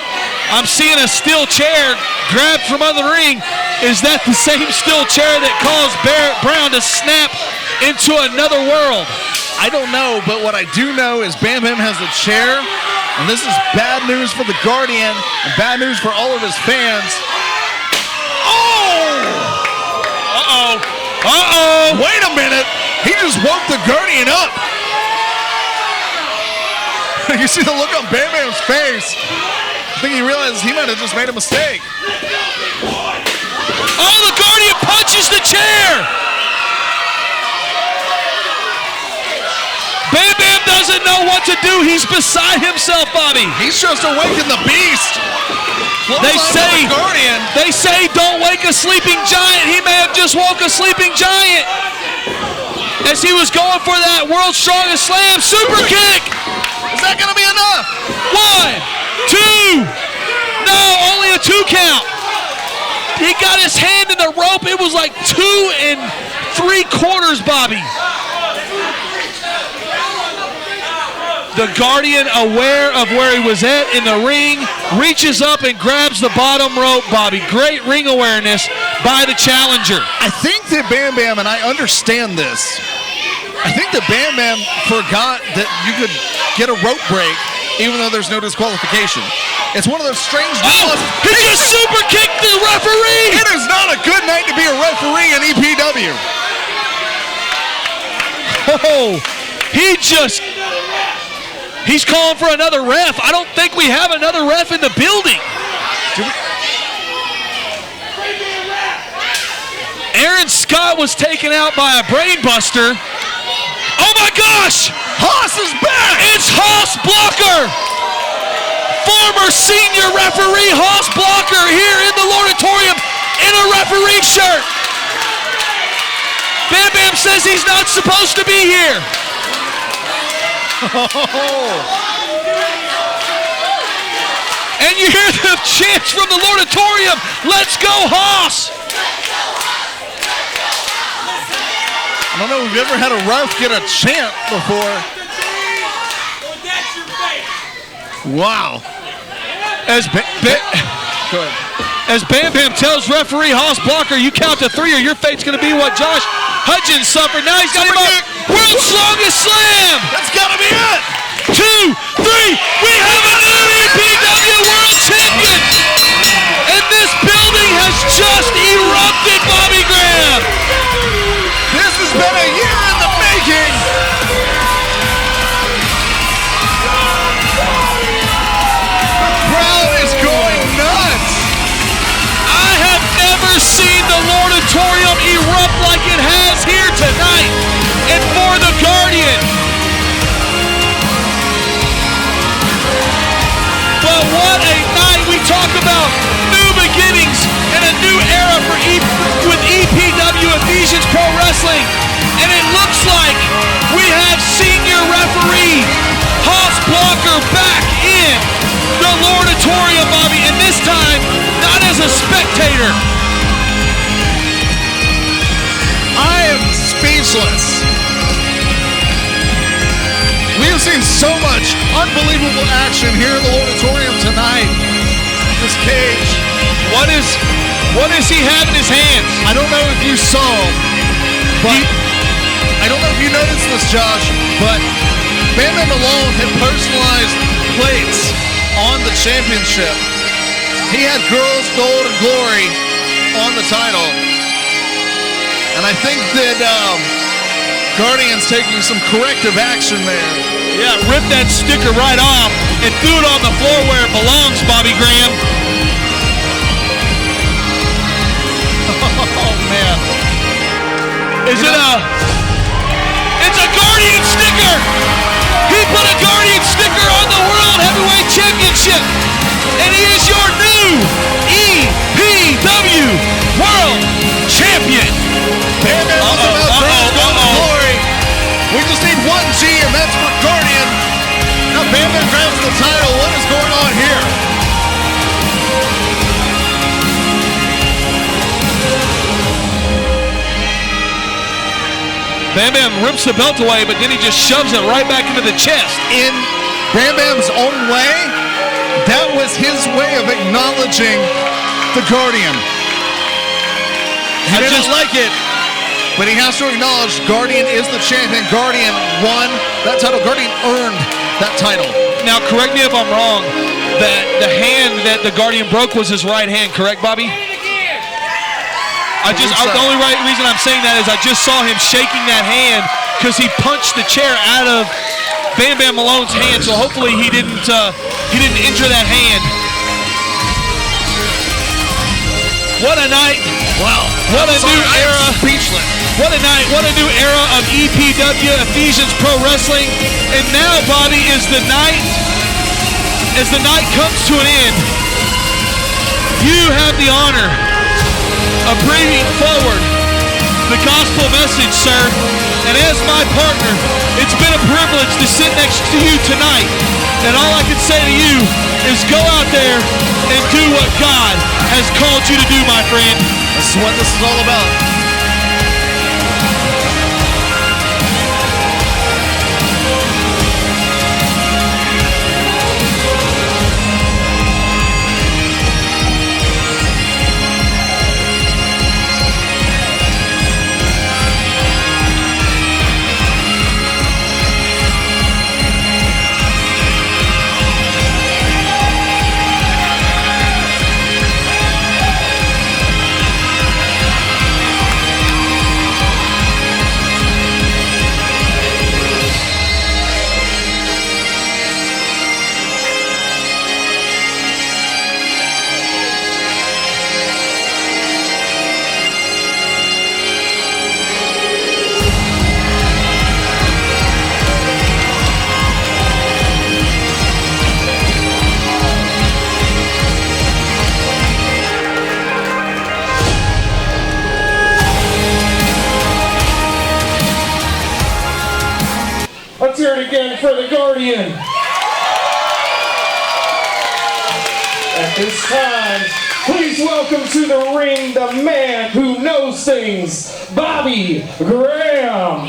I'm seeing a steel chair grabbed from under the ring. Is that the same steel chair that caused Barrett Brown to snap into another world? I don't know, but what I do know is Bam Bam has a chair, and this is bad news for the Guardian and bad news for all of his fans. Oh! Uh-oh. Uh-oh. Wait a minute. He just woke the Guardian up. You see the look on Bam Bam's face. I think he realizes he might have just made a mistake. Oh, the Guardian punches the chair. Bam Bam doesn't know what to do. He's beside himself, Bobby. He's just awakened the beast. They say don't wake a sleeping giant. He may have just woke a sleeping giant. As he was going for that world's strongest slam super kick. Is that going to be enough? 1, 2. No, only a 2 count. He got his hand in the rope. It was like 2 3/4, Bobby. The Guardian, aware of where he was at in the ring, reaches up and grabs the bottom rope, Bobby. Great ring awareness by the challenger. I think that Bam Bam, and I understand this, I think that Bam Bam forgot that you could get a rope break even though there's no disqualification. It's one of those strange deals. He just super kicked the referee! It is not a good night to be a referee in EPW. Oh, he just He's calling for another ref. I don't think we have another ref in the building. Aaron Scott was taken out by a brain buster. Oh my gosh! Haas is back! It's Haas Blocker! Former senior referee Haas Blocker here in the Lordatorium in a referee shirt. Bam Bam says he's not supposed to be here. And you hear the chants from the Lordatorium. Let's go Haas! I don't know if we've ever had a ref get a chant before. Wow. As Bam Bam tells referee Haas Blocker, you count to 3 or your fate's going to be what Josh Hudgens suffered. Now he's got him up. World's Strongest Slam. That's got to be it. 2, 3. We have a new EPW World Champion. And this building has just erupted, Bobby Graham. This has been a year in the making. The crowd is going nuts. I have never seen the Lordatorium erupt like it has here tonight. And for the Guardian. But what a night. We talk about new beginnings and a new era with EPW, Ephesians Pro Wrestling. And it looks like we have senior referee Haas Blocker back in the Lordatorium, Bobby, and this time not as a spectator. I am speechless. We have seen so much unbelievable action here in the Lordatorium tonight. This cage. What does he have in his hands? I don't know if you saw, but I don't know if you noticed this, Josh, but Bam Bam Malone had personalized plates on the championship. He had Girls, Gold, and Glory on the title. And I think that Guardian's taking some corrective action there. Yeah, ripped that sticker right off and threw it on the floor where it belongs, Bobby Graham. Oh, man. It's a Guardian sticker! He put a Guardian sticker on the World Heavyweight Championship! And he is your new EPW World Champion! Bam Bam was about Girls, Gold, and Glory. We just need one G, and that's for Guardian. Now Bam Bam grabs the title. What is going on here? Bam Bam rips the belt away, but then he just shoves it right back into the chest. In Bam Bam's own way, that was his way of acknowledging the Guardian. He didn't like it, but he has to acknowledge Guardian is the champion. Guardian won that title. Guardian earned that title. Now, correct me if I'm wrong, that the hand that the Guardian broke was his right hand, correct, Bobby? The only reason I'm saying that is I just saw him shaking that hand because he punched the chair out of Bam Bam Malone's hand, so hopefully he didn't injure that hand. What a night! Wow! What a new era! Speechless. What a night! What a new era of EPW, Ephesians Pro Wrestling, and now, Bobby, as the night comes to an end, you have the honor of bringing forward the gospel message, sir. And as my partner, it's been a privilege to sit next to you tonight. And all I can say to you is go out there and do what God has called you to do, my friend. This is what this is all about. guardian. At this time, please welcome to the ring the man who knows things, Bobby Graham.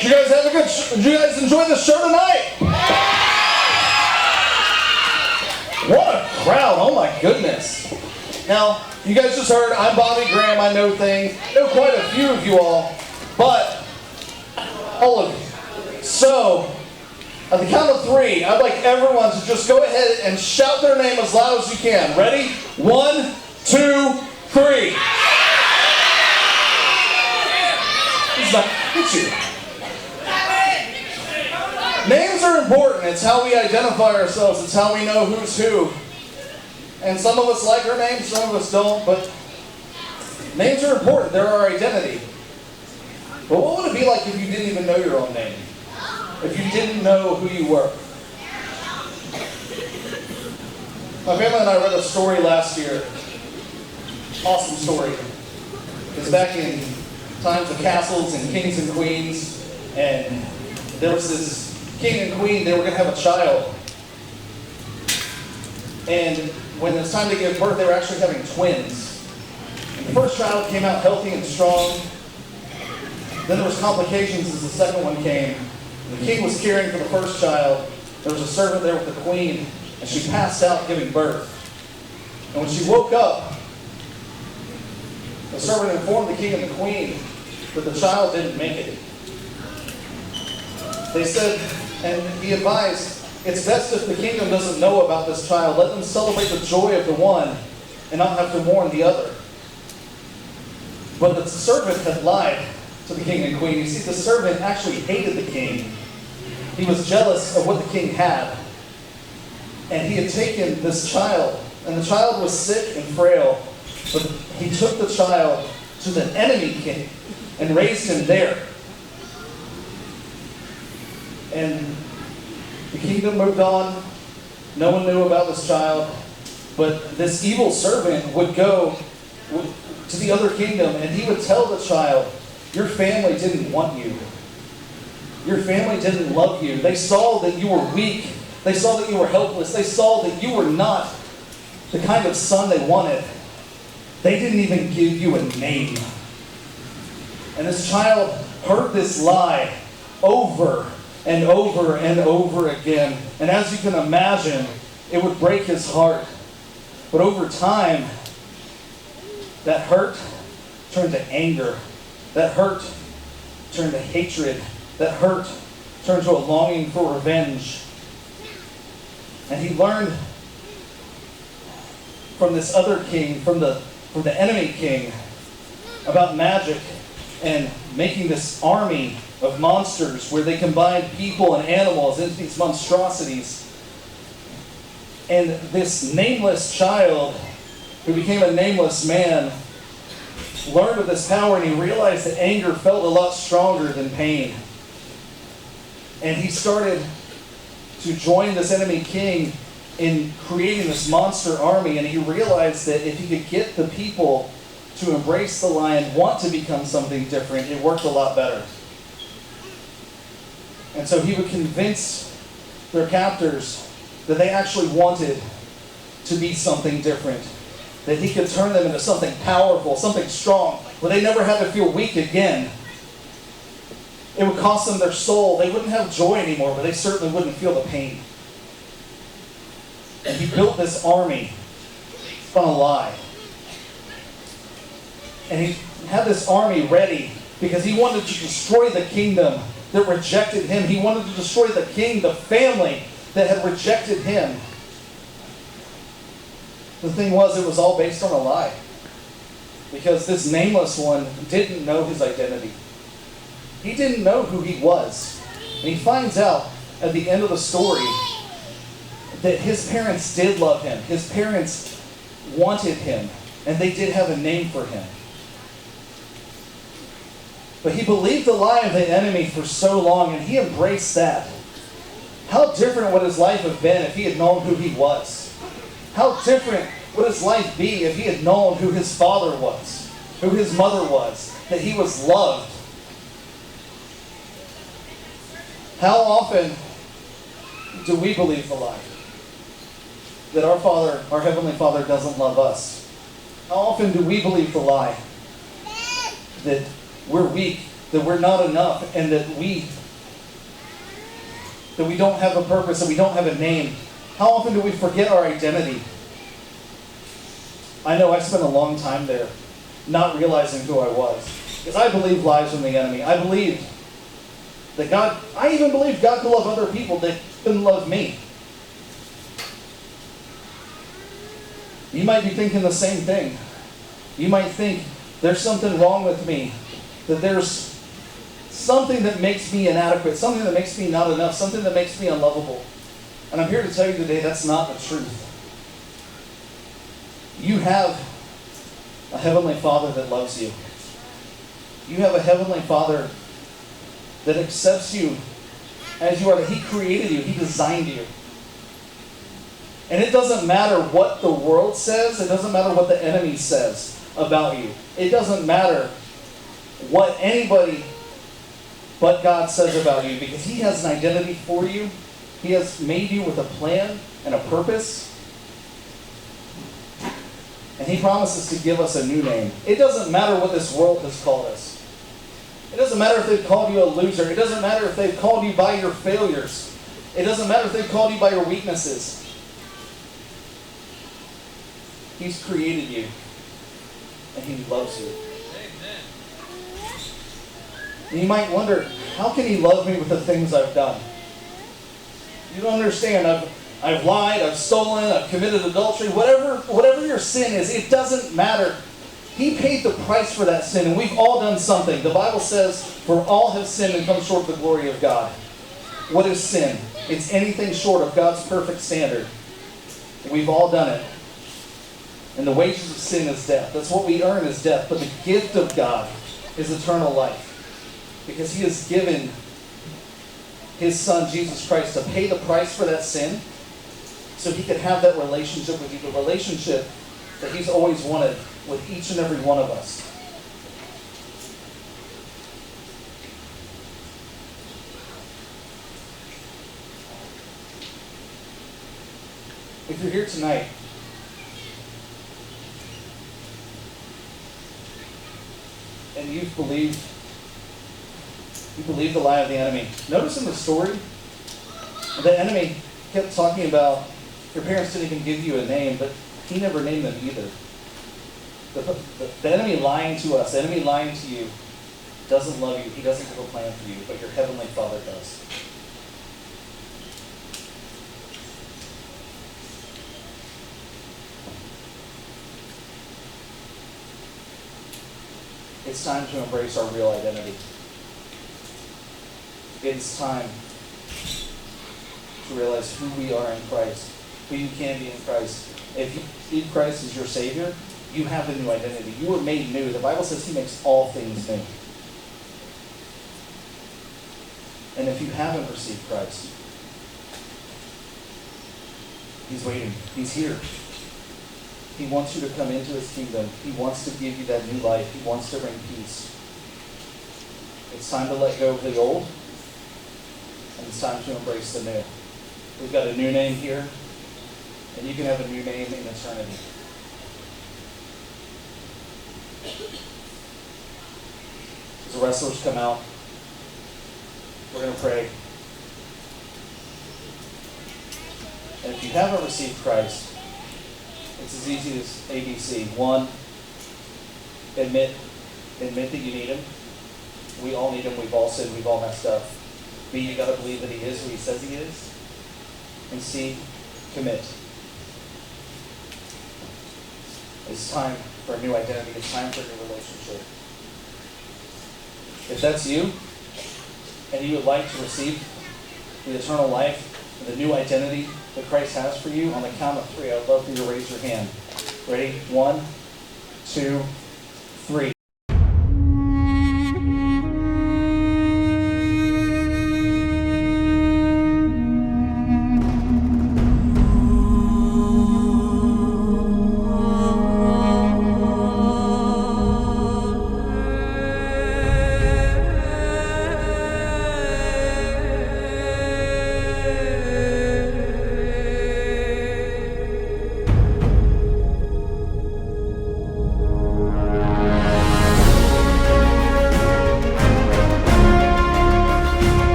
Did you guys have a good? Did you guys enjoy the show tonight? What a crowd! Oh my goodness! Now, you guys just heard I'm Bobby Graham. I know things. I know quite a few of you all, but all of you. So, at the count of 3, I'd like everyone to just go ahead and shout their name as loud as you can. Ready? 1, 2, 3. It's you. Names are important. It's how we identify ourselves. It's how we know who's who. And some of us like our names, some of us don't, but names are important. They're our identity. But what would it be like if you didn't even know your own name? If you didn't know who you were? My family and I read a story last year. Awesome story. It's back in times of castles and kings and queens, and there was this king and queen. They were going to have a child. And when it was time to give birth, they were actually having twins. And the first child came out healthy and strong. Then there was complications as the second one came. The king was caring for the first child. There was a servant there with the queen, and she passed out giving birth. And when she woke up, the servant informed the king and the queen that the child didn't make it. They said, and he advised, it's best if the kingdom doesn't know about this child. Let them celebrate the joy of the one and not have to mourn the other. But the servant had lied to the king and queen. You see, the servant actually hated the king. He was jealous of what the king had. And he had taken this child, and the child was sick and frail, but he took the child to the enemy king and raised him there. And the kingdom moved on. No one knew about this child, but this evil servant would go to the other kingdom, and he would tell the child, your family didn't want you. Your family didn't love you. They saw that you were weak. They saw that you were helpless. They saw that you were not the kind of son they wanted. They didn't even give you a name. And this child heard this lie over and over and over again. And as you can imagine, it would break his heart. But over time, that hurt turned to anger. That hurt turned to hatred. That hurt turned to a longing for revenge. And he learned from this other king, from the enemy king, about magic and making this army of monsters where they combined people and animals into these monstrosities. And this nameless child, who became a nameless man, learned of this power, and he realized that anger felt a lot stronger than pain. And he started to join this enemy king in creating this monster army, and he realized that if he could get the people to embrace the lion, want to become something different, it worked a lot better. And so he would convince their captors that they actually wanted to be something different, that he could turn them into something powerful, something strong, where they never had to feel weak again. It would cost them their soul. They wouldn't have joy anymore, but they certainly wouldn't feel the pain. And he built this army on a lie. And he had this army ready because he wanted to destroy the kingdom that rejected him. He wanted to destroy the king, the family that had rejected him. The thing was, it was all based on a lie. Because this nameless one didn't know his identity. He didn't know who he was. And he finds out at the end of the story that his parents did love him. His parents wanted him. And they did have a name for him. But he believed the lie of the enemy for so long, and he embraced that. How different would his life have been if he had known who he was? How different would his life be if he had known who his father was, who his mother was, that he was loved? How often do we believe the lie? That our Father, our Heavenly Father, doesn't love us? How often do we believe the lie? That we're weak, that we're not enough, and that we don't have a purpose, that we don't have a name? How often do we forget our identity? I know I spent a long time there not realizing who I was. Because I believed lies from the enemy. I believed that God, I even believed God could love other people that couldn't love me. You might be thinking the same thing. You might think there's something wrong with me, that there's something that makes me inadequate, something that makes me not enough, something that makes me unlovable. And I'm here to tell you today that's not the truth. You have a Heavenly Father that loves you. You have a Heavenly Father that accepts you as you are, that He created you, He designed you. And it doesn't matter what the world says, it doesn't matter what the enemy says about you. It doesn't matter what anybody but God says about you, because He has an identity for you. He has made you with a plan and a purpose. And He promises to give us a new name. It doesn't matter what this world has called us. It doesn't matter if they've called you a loser. It doesn't matter if they've called you by your failures. It doesn't matter if they've called you by your weaknesses. He's created you. And He loves you. And you might wonder, how can He love me with the things I've done? You don't understand. I've lied, I've stolen, I've committed adultery, whatever your sin is, it doesn't matter. He paid the price for that sin, and we've all done something. The Bible says, for all have sinned and come short of the glory of God. What is sin? It's anything short of God's perfect standard. We've all done it. And the wages of sin is death. That's what we earn, is death. But the gift of God is eternal life. Because He has given His Son, Jesus Christ, to pay the price for that sin, so He could have that relationship with you, the relationship that He's always wanted with each and every one of us. If you're here tonight, and you believe the lie of the enemy. Notice in the story, the enemy kept talking about, your parents didn't even give you a name, but he never named them either. The enemy lying to us, the enemy lying to you, doesn't love you. He doesn't have a plan for you, but your Heavenly Father does. It's time to embrace our real identity. It's time to realize who we are in Christ, who you can be in Christ. If you see Christ as your Savior, you have a new identity. You were made new. The Bible says He makes all things new. And if you haven't received Christ, He's waiting. He's here. He wants you to come into His kingdom. He wants to give you that new life. He wants to bring peace. It's time to let go of the old, and it's time to embrace the new. We've got a new name here, and you can have a new name in eternity. As the wrestlers come out, we're going to pray. And if you haven't received Christ, it's as easy as ABC. 1, admit that you need Him. We all need Him. We've all sinned. We've all messed up. B, you got to believe that He is who He says He is. And C, commit. It's time for a new identity. It's time for a new relationship. If that's you, and you would like to receive the eternal life and the new identity that Christ has for you, on the count of 3, I would love for you to raise your hand. Ready? 1, 2, 3.